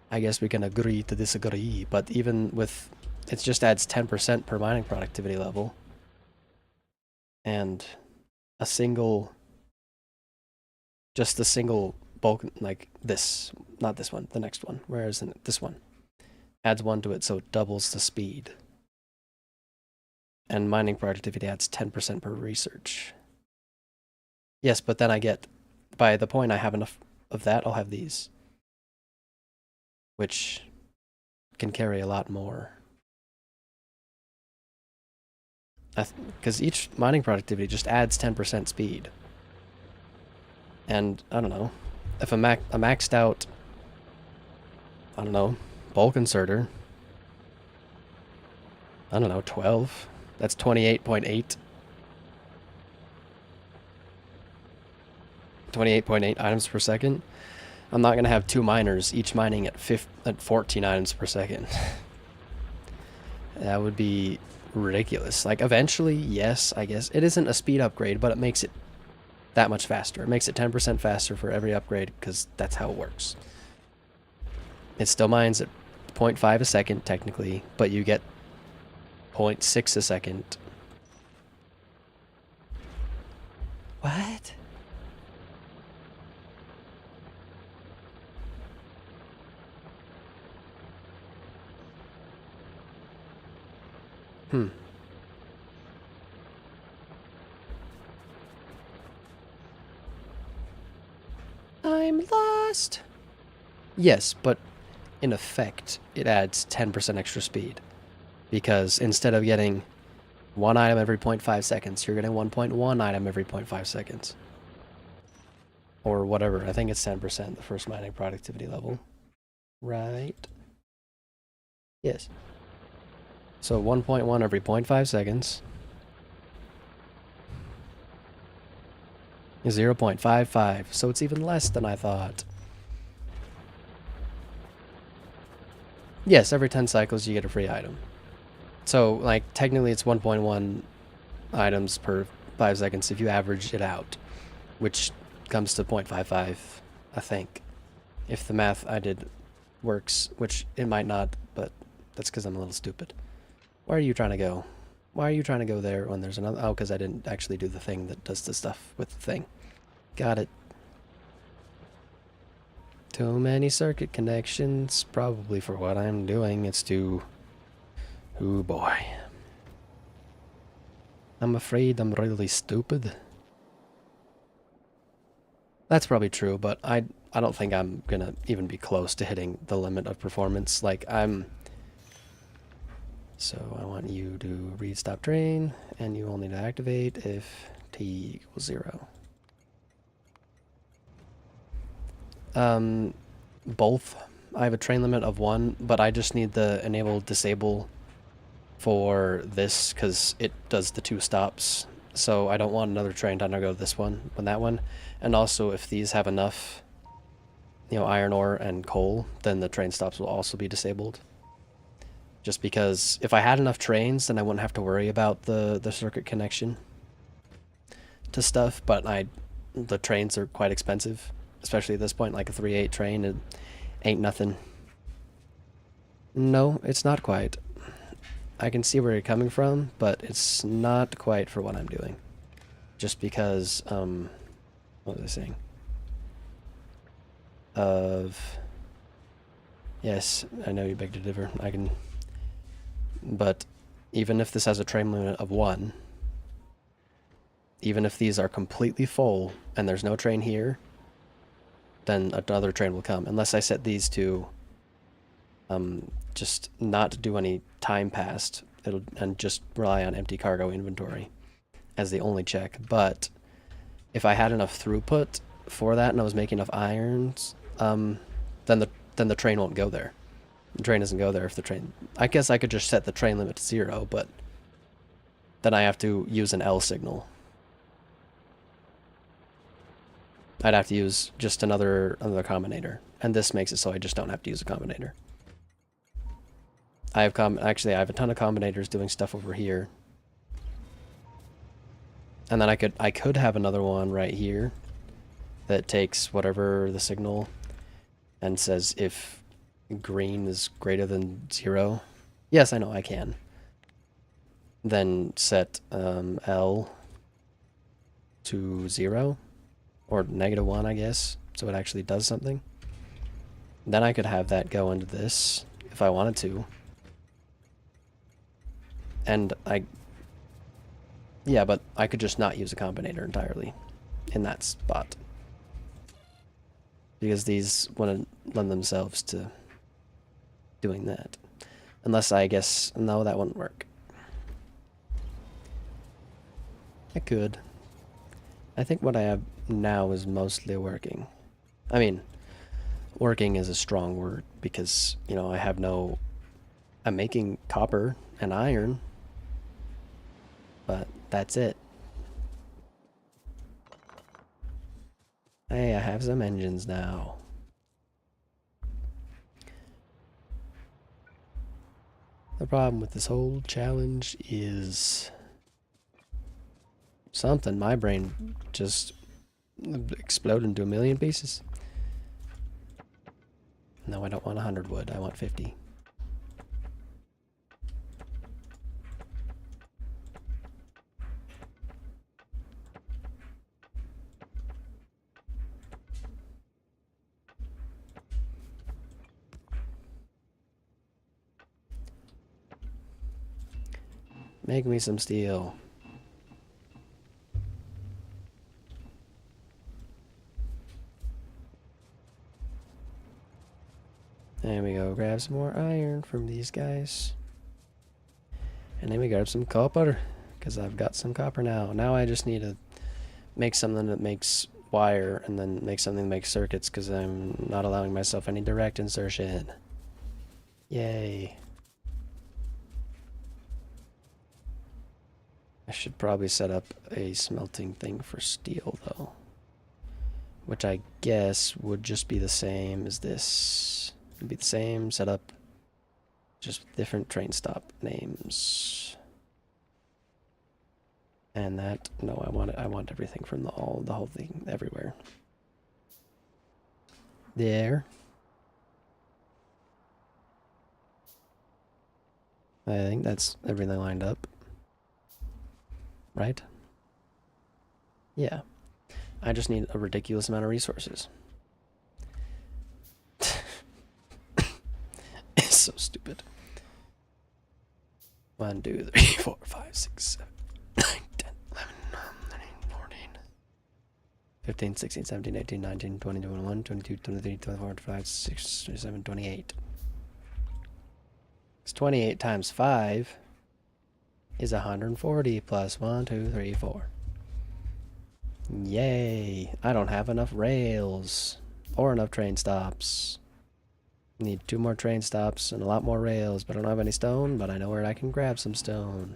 A: I guess we can agree to disagree, but even with... It just adds 10% per mining productivity level. And a single... Just a single bulk, like this. Not this one, the next one. Whereas this one adds 1 to it, so it doubles the speed. And mining productivity adds 10% per research. Yes, but then I get... By the point I have enough of that, I'll have these. Which can carry a lot more. Because each mining productivity just adds 10% speed. And, I don't know, if a maxed out, I don't know, bulk inserter, I don't know, 12, that's 28.8. 28.8 items per second. I'm not going to have 2 miners, each mining at 14 items per second. That would be ridiculous. Like, eventually, yes, I guess. It isn't a speed upgrade, but it makes it that much faster. It makes it 10% faster for every upgrade, because that's how it works. It still mines at 0.5 a second, technically, but you get 0.6 a second. What? I'm lost. Yes, but in effect, it adds 10% extra speed. Because instead of getting 1 item every 0.5 seconds, you're getting 1.1 item every 0.5 seconds. Or whatever. I think it's 10%, the first mining productivity level. Right? Yes. So 1.1 every 0.5 seconds. 0.55, so it's even less than I thought. Yes, every 10 cycles you get a free item. So, like, technically it's 1.1 items per 5 seconds if you average it out, which comes to 0.55, I think. If the math I did works, which it might not, but that's because I'm a little stupid. Where are you trying to go? Why are you trying to go there when there's another... Oh, because I didn't actually do the thing that does the stuff with the thing. Got it. Too many circuit connections. Probably for what I'm doing. It's too... Oh boy. I'm afraid I'm really stupid. That's probably true, but I don't think I'm gonna even be close to hitting the limit of performance. Like, I'm... So I want you to read stop train, and you only to activate if t equals 0. Both. I have a train limit of 1, but I just need the enable disable for this because it does the 2 stops. So I don't want another train to undergo this one and that one. And also, if these have enough, iron ore and coal, then the train stops will also be disabled. Just because if I had enough trains, then I wouldn't have to worry about the circuit connection to stuff, but the trains are quite expensive, especially at this point. Like a 3/8 train, it ain't nothing. No, it's not quite. I can see where you're coming from, but it's not quite for what I'm doing. Just because, what was I saying? Yes, I know you beg to differ. But even if this has a train limit of 1, even if these are completely full and there's no train here, then another train will come. Unless I set these to just not do any time passed, and just rely on empty cargo inventory as the only check. But if I had enough throughput for that and I was making enough irons, then the train won't go there. The train doesn't go there if the train... I guess I could just set the train limit to 0, but then I have to use an L signal. I'd have to use just another combinator, and this makes it so I just don't have to use a combinator. Actually, I have a ton of combinators doing stuff over here. And then I could have another one right here that takes whatever the signal and says if green is greater than 0. Yes, I know I can. Then set L to 0 or -1, I guess, so it actually does something. Then I could have that go into this if I wanted to. And yeah, but I could just not use a combinator entirely in that spot. Because these wouldn't lend themselves to doing that. Unless I guess, no, that wouldn't work. I could. I think what I have now is mostly working. I mean, working is a strong word because, you know, I'm making copper and iron, but that's it. Hey, I have some engines now. The problem with this whole challenge is something. My brain just exploded into a million pieces. No, I don't want 100 wood. I want 50. Make me some steel. There we go. Grab some more iron from these guys. And then we grab some copper, because I've got some copper now. Now I just need to make something that makes wire, and then make something that makes circuits, because I'm not allowing myself any direct insertion. Yay. I should probably set up a smelting thing for steel, though. Which I guess would just be the same as this. It'd be the same setup, just different train stop names. And that, no, I want everything from the whole thing everywhere. There. I think that's everything lined up. Right? Yeah. I just need a ridiculous amount of resources. It's so stupid. 1, 2, 3, 4, 5, 6, 7, 9, 10, 11, 12, 13, 14, 15, 16, 17, 18, 19, 20, 21, 22, 23, 24, 25, 26, 27, 28. It's 28 times 5 is 140 plus 1, 2, 3, 4. Yay! I don't have enough rails or enough train stops. Need 2 more train stops and a lot more rails, but I don't have any stone, but I know where I can grab some stone.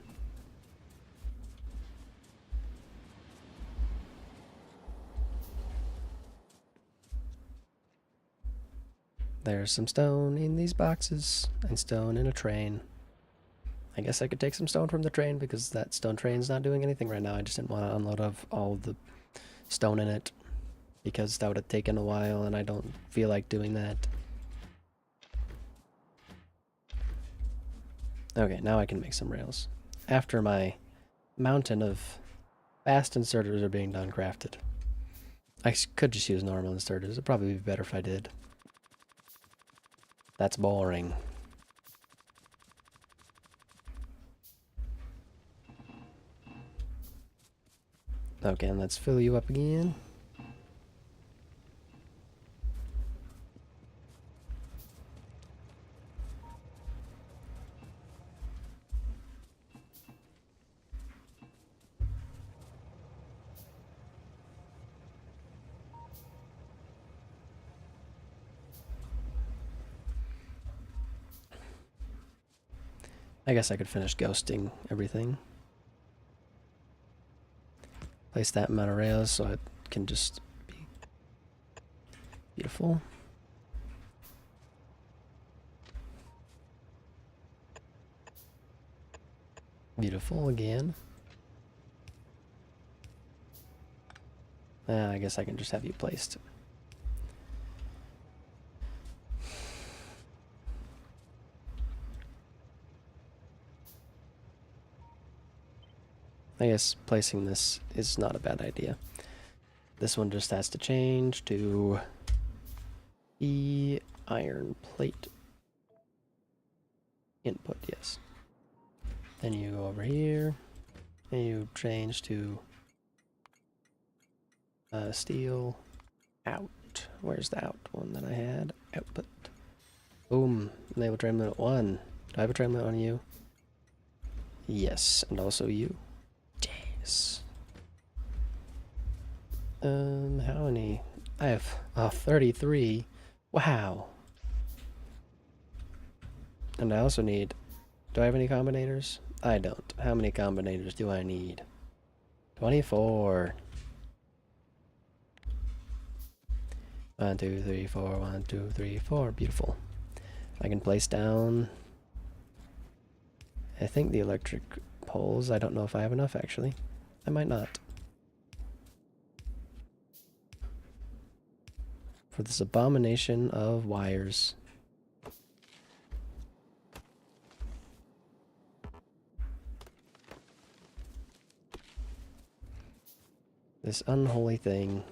A: There's some stone in these boxes, and stone in a train. I guess I could take some stone from the train because that stone train's not doing anything right now. I just didn't want to unload all the stone in it because that would have taken a while and I don't feel like doing that. Okay, now I can make some rails. After my mountain of fast inserters are being done crafted. I could just use normal inserters. It'd probably be better if I did. That's boring. Okay, and let's fill you up again. I guess I could finish ghosting everything. Place that amount of rails so it can just be beautiful. Beautiful again. I guess I can just have you placed. I guess placing this is not a bad idea. This one just has to change to the iron plate input, yes. Then you go over here and you change to steel out. Where's the out one that I had? Output. Boom. Enable train limit 1. Do I have a train limit on you? Yes, and also you. Yes. How many? I have 33. Wow. And I also need... Do I have any combinators? I don't. How many combinators do I need? 24. 1, 2, 3, 4. 1, 2, 3, 4. Beautiful. I can place down... I think the electric poles. I don't know if I have enough, actually. I might not. For this abomination of wires. This unholy thing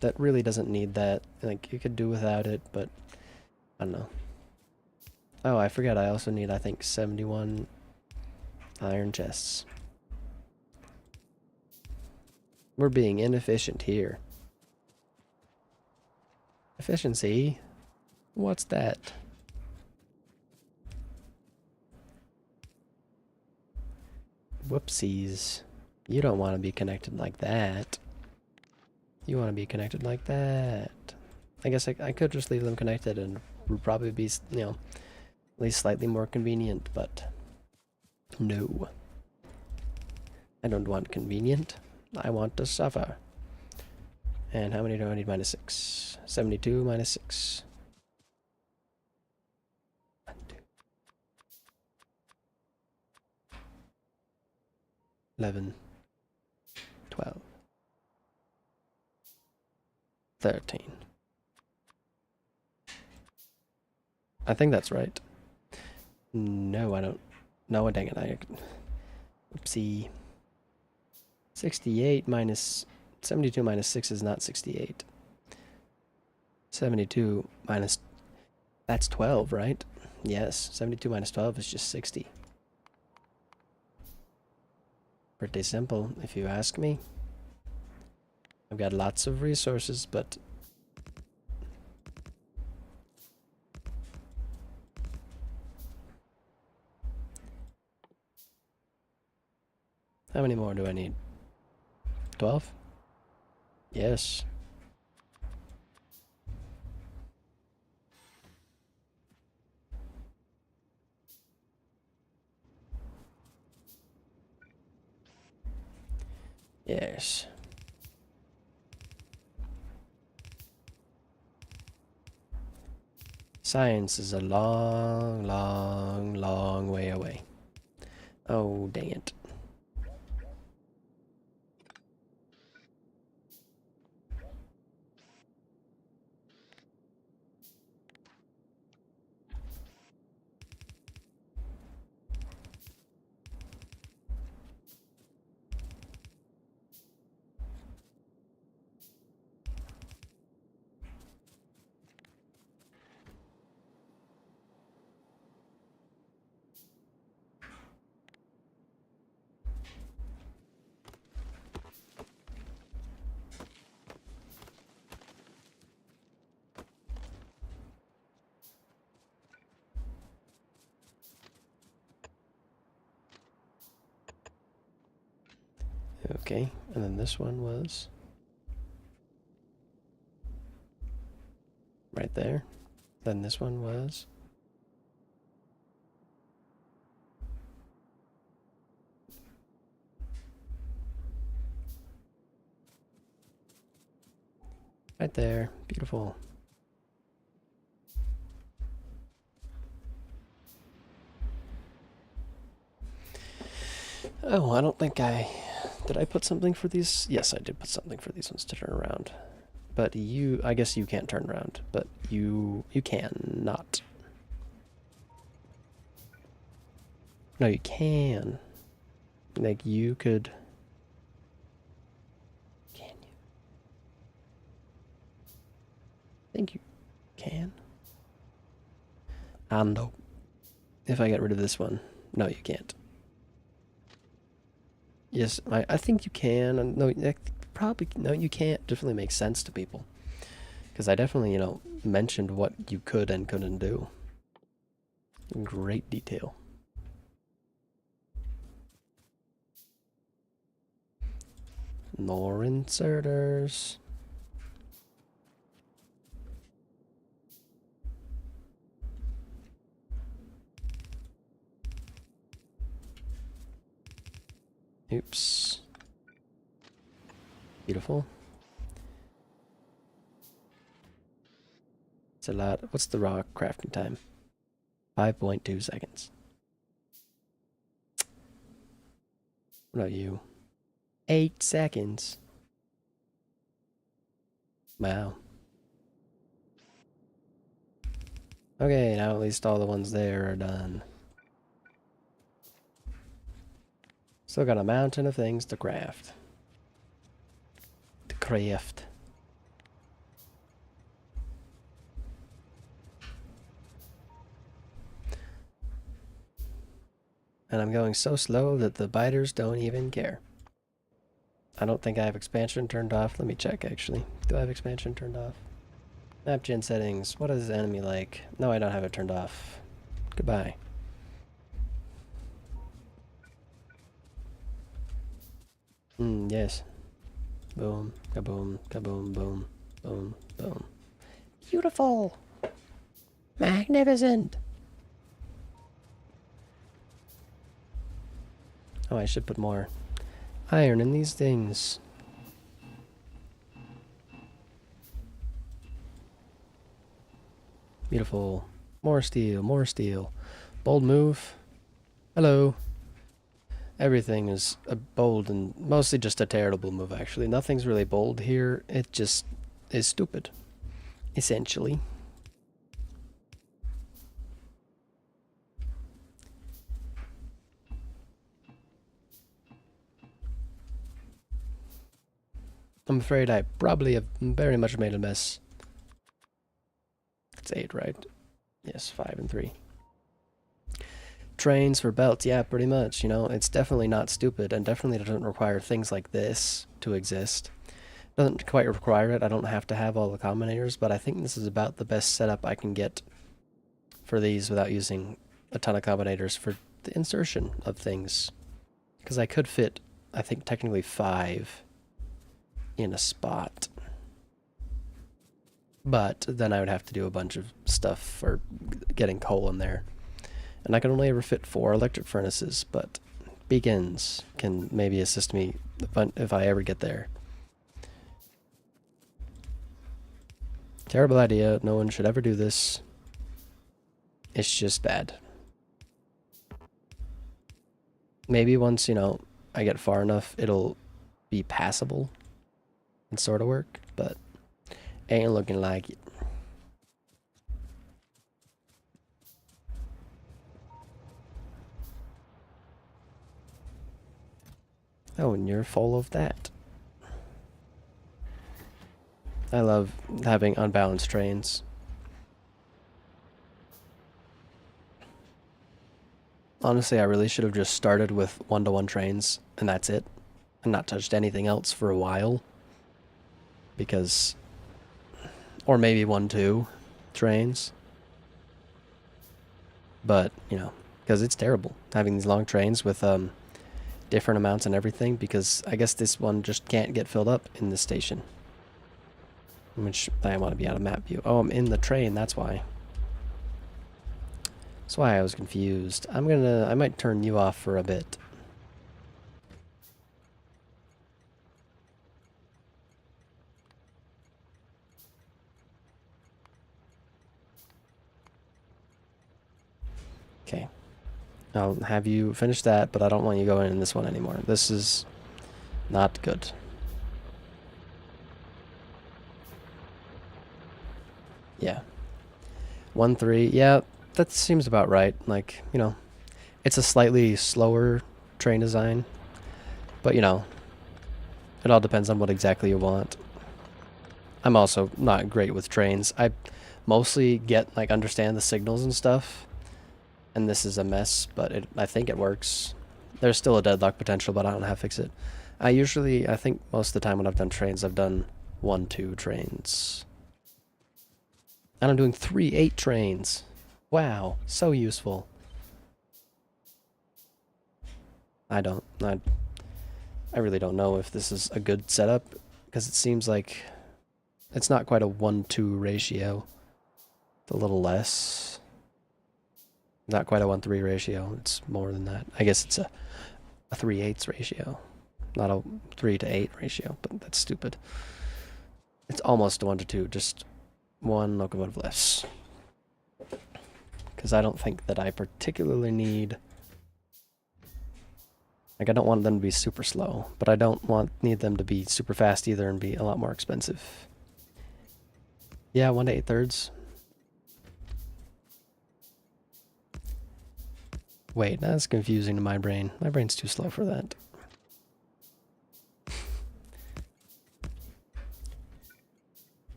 A: that really doesn't need that. Like, you could do without it, but I don't know. Oh, I forgot I also need, I think, 71 iron chests. We're being inefficient here. Efficiency? What's that? Whoopsies. You don't want to be connected like that. You want to be connected like that. I guess I could just leave them connected and it would probably be, you know, at least slightly more convenient, but no. I don't want convenient. I want to suffer. And how many do I need? Minus 6. 72 minus 6. 1, 2. 11. 12. 13. I think that's right. No, I don't. No, dang it. Oopsie. 68 minus... 72 minus 6 is not 68. 72 minus... That's 12, right? Yes, 72 minus 12 is just 60. Pretty simple, if you ask me. I've got lots of resources, but... How many more do I need? 12? Yes. Yes. Science is a long, long, long way away. Oh, dang it. Okay, and then this one was right there. Then this one was right there. Beautiful. Oh, I don't think I... Did I put something for these? Yes, I did put something for these ones to turn around. But you... I guess you can't turn around. But you can not. No, you can. Like, you could... Can you? I think you can. No. If I get rid of this one. No, you can't. Yes, I think you can. And no, probably... No, you can't. Definitely makes sense to people. Because I definitely, mentioned what you could and couldn't do. In great detail. More inserters. Oops. Beautiful. It's a lot. What's the raw crafting time? 5.2 seconds. What about you? 8 seconds. Wow. Okay, now at least all the ones there are done. Still got a mountain of things to craft. And I'm going so slow that the biters don't even care. I don't think I have expansion turned off. Let me check, actually. Do I have expansion turned off? Map gen settings. What is the enemy like? No, I don't have it turned off. Goodbye. Yes. Boom, kaboom, kaboom, boom, boom, boom. Beautiful! Magnificent! Oh, I should put more iron in these things. Beautiful. More steel, more steel. Bold move. Hello. Everything is a bold and mostly just a terrible move, actually. Nothing's really bold here. It just is stupid, essentially. I'm afraid I probably have very much made a mess. It's 8, right? Yes, 5 and 3. Trains for belts, yeah, pretty much. It's definitely not stupid and definitely doesn't require things like this to exist. Doesn't quite require it. I don't have to have all the combinators, but I think this is about the best setup I can get for these without using a ton of combinators for the insertion of things. Because I could fit, I think, technically 5 in a spot. But then I would have to do a bunch of stuff for getting coal in there. And I can only ever fit 4 electric furnaces, but beacons can maybe assist me if I ever get there. Terrible idea. No one should ever do this. It's just bad. Maybe once, you know, I get far enough, it'll be passable and sort of work, but ain't looking like it. Oh, and you're full of that. I love having unbalanced trains. Honestly, I really should have just started with one-to-one trains, and that's it, and not touched anything else for a while. Because, or maybe 1-2 trains. But, you know, because it's terrible having these long trains with different amounts and everything, because I guess this one just can't get filled up in this station. Which I want to be out of map view. Oh, I'm in the train, that's why. That's why I was confused. I might turn you off for a bit. Okay. I'll have you finish that, but I don't want you going in this one anymore. This is not good. Yeah. 1-3. Yeah, that seems about right. Like, you know, it's a slightly slower train design, but you know, it all depends on what exactly you want. I'm also not great with trains. I mostly get, like, understand the signals and stuff, and this is a mess, but I think it works. There's still a deadlock potential, but I don't know how to fix it. I think most of the time when I've done trains, I've done 1-2 trains. And I'm doing 3-8 trains. Wow, so useful. I really don't know if this is a good setup, because it seems like it's not quite a 1-2 ratio. It's a little less. Not quite a 1-3 ratio. It's more than that. I guess it's a 3/8 ratio. Not a 3-8 ratio, but that's stupid. It's almost a 1-2, just one locomotive less. Because I don't think that I particularly need... Like, I don't want them to be super slow, but I don't need them to be super fast either and be a lot more expensive. Yeah, 1-8 thirds. Wait, that's confusing to my brain. My brain's too slow for that.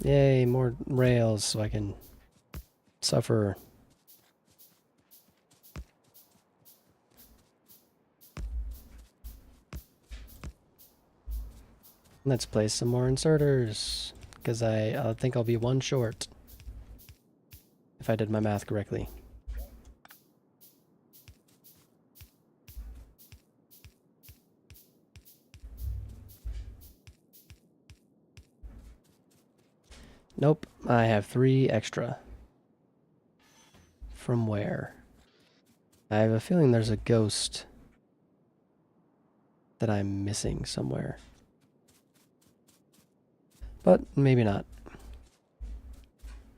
A: Yay, more rails so I can suffer. Let's place some more inserters, because I think I'll be one short, if I did my math correctly. Nope, I have 3 extra. From where? I have a feeling there's a ghost that I'm missing somewhere. But maybe not.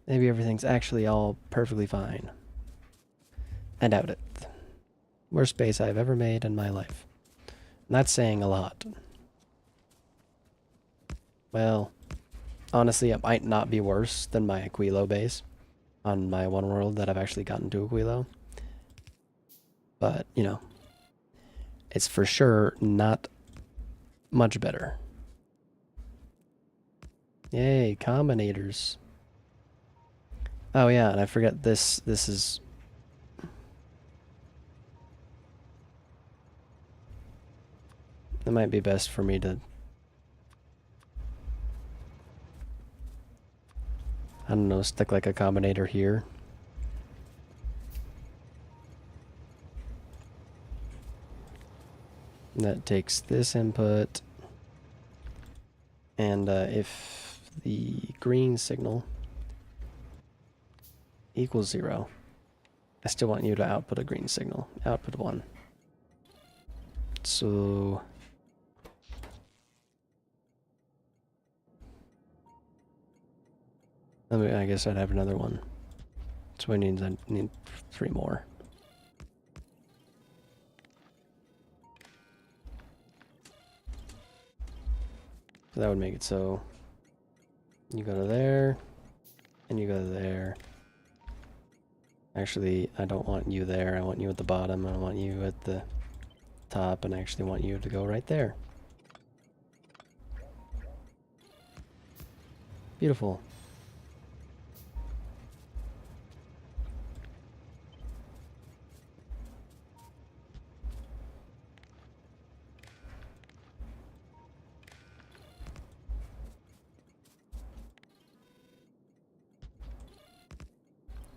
A: Maybe everything's actually all perfectly fine. I doubt it. Worst base I've ever made in my life. And that's saying a lot. Well, honestly, it might not be worse than my Aquilo base on my one world that I've actually gotten to Aquilo. But, you know, it's for sure not much better. Yay, combinators. Oh yeah, and I forget this is... It might be best for me to... I don't know, stick like a combinator here. And that takes this input. And if the green signal equals 0, I still want you to output a green signal. Output 1. So... I guess I'd have another one. So I need 3 more. So that would make it so you go to there, and you go to there. Actually, I don't want you there. I want you at the bottom. I want you at the top, and I actually want you to go right there. Beautiful.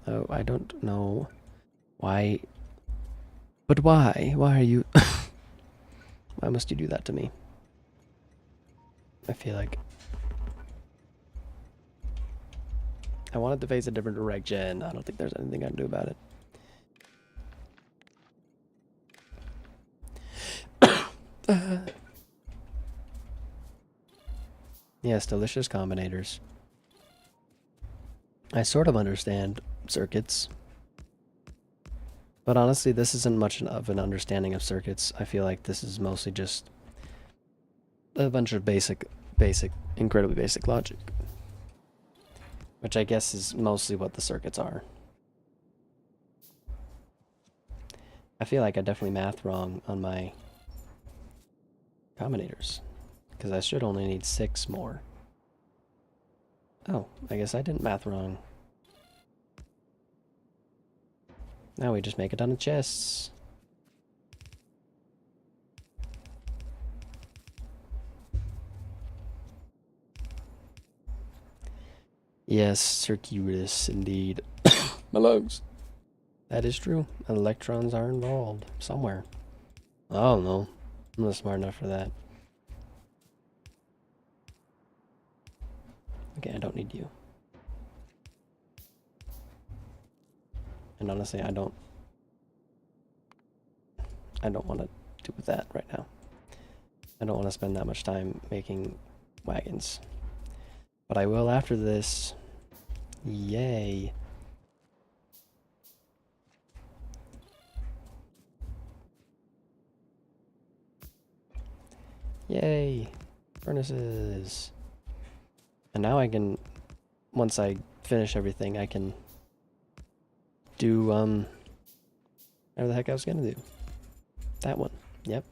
A: Oh, I don't know why. But why? Why are you... Why must you do that to me? I feel like... I wanted to face a different direction. I don't think there's anything I can do about it. Yes, delicious combinators. I sort of understand circuits. But honestly, this isn't much of an understanding of circuits. I feel like this is mostly just a bunch of incredibly basic logic. Which I guess is mostly what the circuits are. I feel like I definitely mathed wrong on my combinators. Because I should only need 6 more. Oh, I guess I didn't math wrong. Now we just make a ton of chests. Yes, circuitous indeed. My lungs. That is true. Electrons are involved somewhere. I don't know. I'm not smart enough for that. Okay, I don't need you. And honestly, I don't want to do with that right now. I don't want to spend that much time making wagons. But I will after this. Yay. Yay. Furnaces. And now I can, once I finish everything, I can do, whatever the heck I was gonna do. That one. Yep.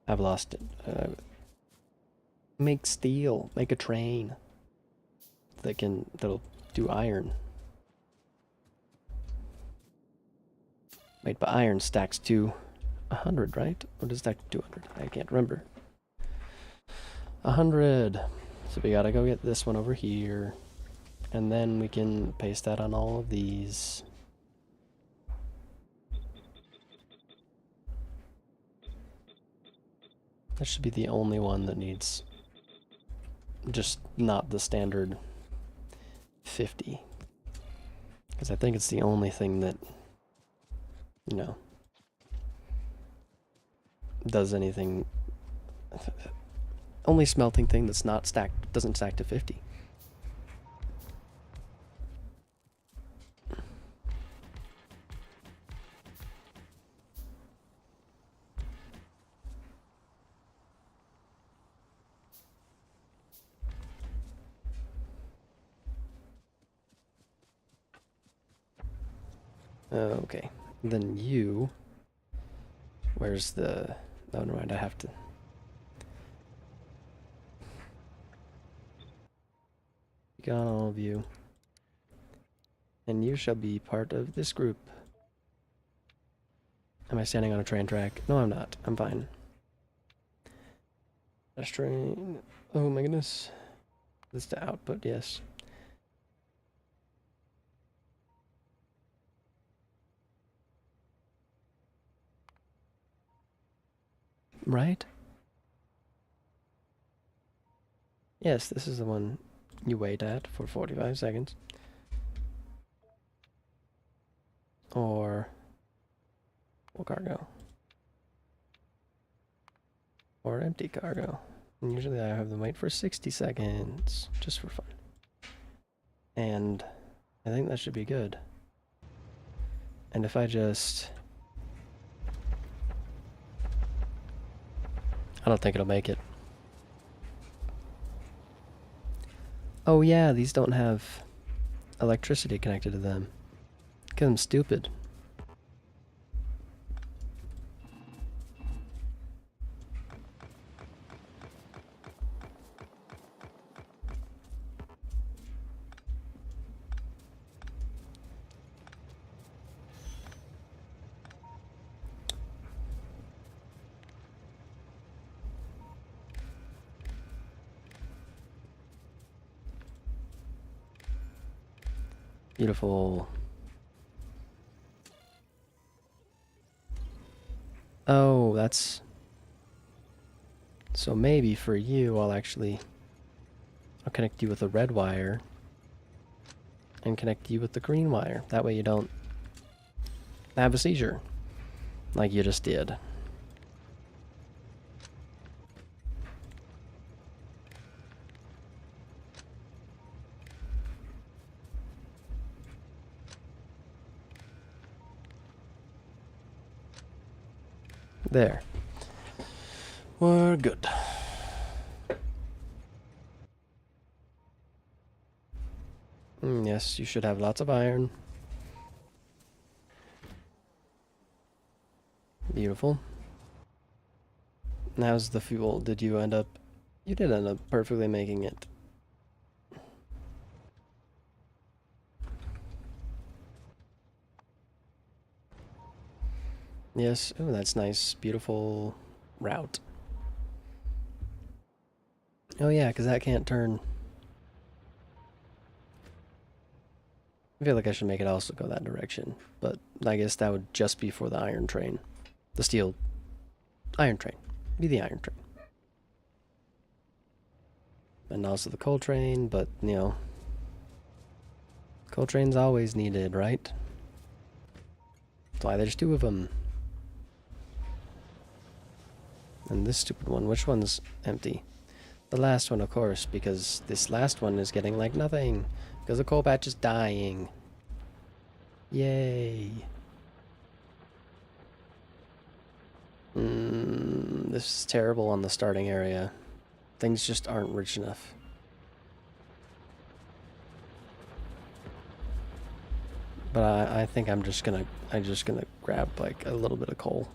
A: I've lost it. Make steel. Make a train. That'll do iron. Made by iron stacks to 100, right? Or does it stack to 200? I can't remember. 100. So we gotta go get this one over here. And then we can paste that on all of these. That should be the only one that needs just not the standard 50. Because I think it's the only thing that, you know, does anything. Only smelting thing that's not stacked, doesn't stack to 50. Okay, then you. Where's the? Oh, never mind. I have to. Got all of you, and you shall be part of this group. Am I standing on a train track? No, I'm not. I'm fine. Dash train. Oh my goodness. This to output, yes. Right? Yes, this is the one you wait at for 45 seconds. Or full cargo. Or empty cargo. And usually I have them wait for 60 seconds, just for fun. And I think that should be good. And if I just... I don't think it'll make it. Oh yeah, these don't have electricity connected to them. Because I'm stupid. Beautiful. Oh, that's... So maybe for you, I'll connect you with a red wire and connect you with the green wire. That way you don't have a seizure like you just did. There. We're good. Yes, you should have lots of iron. Beautiful. And how's the fuel? Did you end up... You did end up perfectly making it. Yes. Oh, that's nice. Beautiful route. Oh yeah, because that can't turn... I feel like I should make it also go that direction. But I guess that would just be for the iron train. The steel... Iron train. Be the iron train. And also the coal train, but, you know... Coal train's always needed, right? That's why there's 2 of them. And this stupid one, which one's empty? The last one, of course, because this last one is getting like nothing. Because the coal patch is dying. Yay. This is terrible on the starting area. Things just aren't rich enough. But I think I'm just gonna grab like a little bit of coal.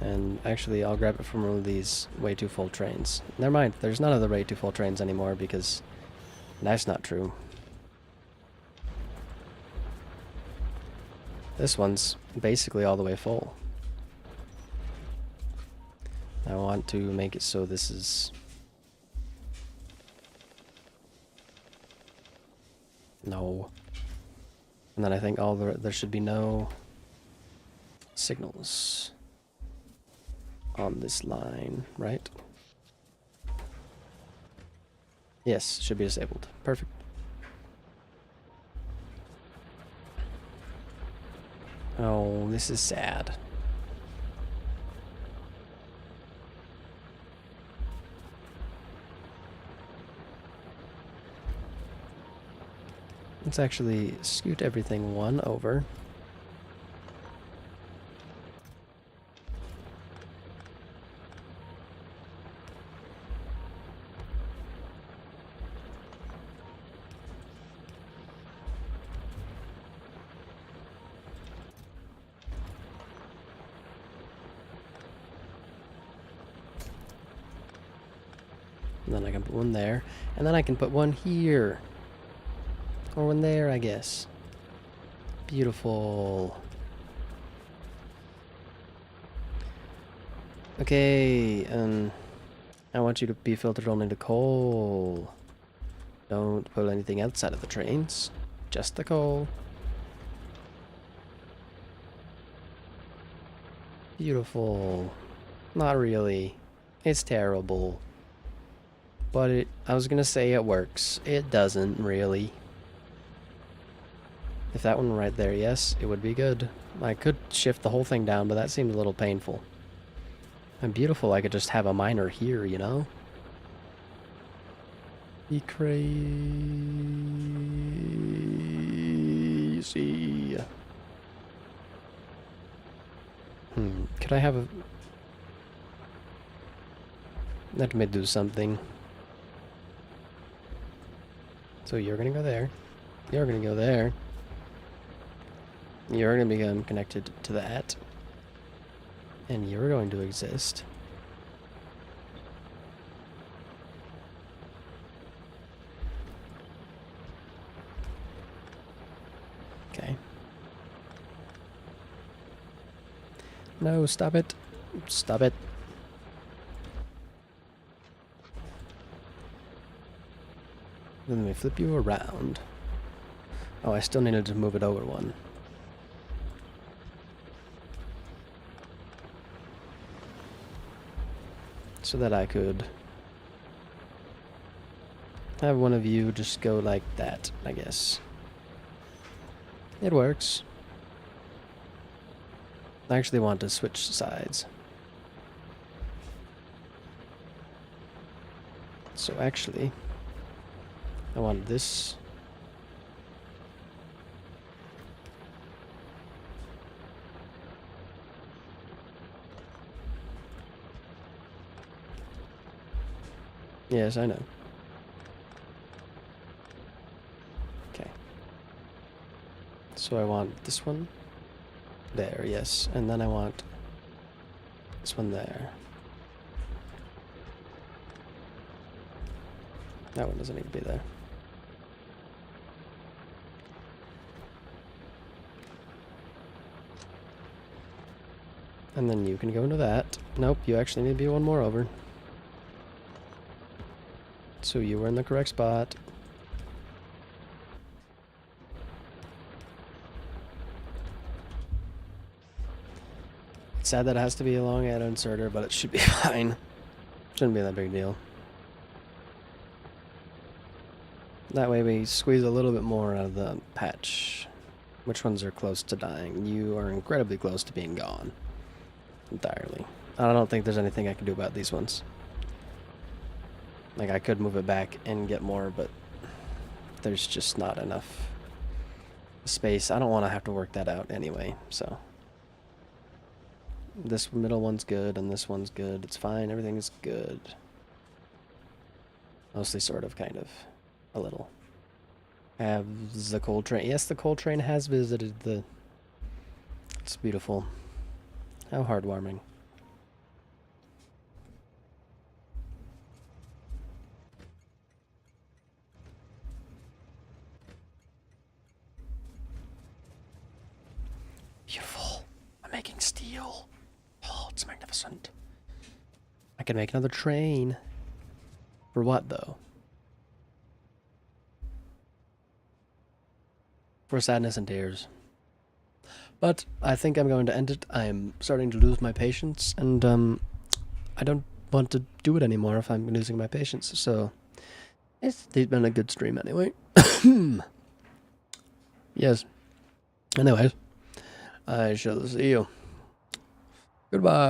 A: And actually, I'll grab it from one of these way too full trains. Never mind, there's none of the way too full trains anymore because that's not true. This one's basically all the way full. I want to make it so this is... No. And then I think there should be no signals on this line, right? Yes, should be disabled. Perfect. Oh, this is sad. Let's actually scoot everything 1 over. And then I can put 1 there. And then I can put 1 here. Or 1 there, I guess. Beautiful. Okay, I want you to be filtered only to coal. Don't pull anything outside of the trains. Just the coal. Beautiful. Not really. It's terrible. But I was gonna say it works. It doesn't really. If that one were right there, yes, it would be good. I could shift the whole thing down, but that seemed a little painful. And beautiful, I could just have a miner here, you know? Be crazy. crazy. Could I have a... Let me do something. So you're gonna go there. You're gonna go there. You're gonna become connected to that. And you're going to exist. Okay. No, stop it. Stop it. Then let me flip you around. Oh, I still needed to move it over one. So that I could have one of you just go like that, I guess. It works. I actually want to switch sides. So actually, I want this. Yes, I know. Okay. So I want this one there, yes. And then I want this one there. That one doesn't need to be there. And then you can go into that. Nope, you actually need to be one more over. So you were in the correct spot. It's sad that it has to be a long add inserter, but it should be fine. Shouldn't be that big deal. That way we squeeze a little bit more out of the patch. Which ones are close to dying? You are incredibly close to being gone. Entirely. I don't think there's anything I can do about these ones. Like, I could move it back and get more, but there's just not enough space. I don't want to have to work that out anyway, so. This middle one's good, and this one's good. It's fine, everything is good. Mostly, sort of, kind of. A little. Have the coal train. Yes, the coal train has visited the... It's beautiful. How heartwarming. Beautiful. I'm making steel. Oh, it's magnificent. I can make another train. For what, though? For sadness and tears. But I think I'm going to end it. I'm starting to lose my patience, and I don't want to do it anymore if I'm losing my patience. So it's been a good stream anyway. Yes. Anyways, I shall see you. Goodbye.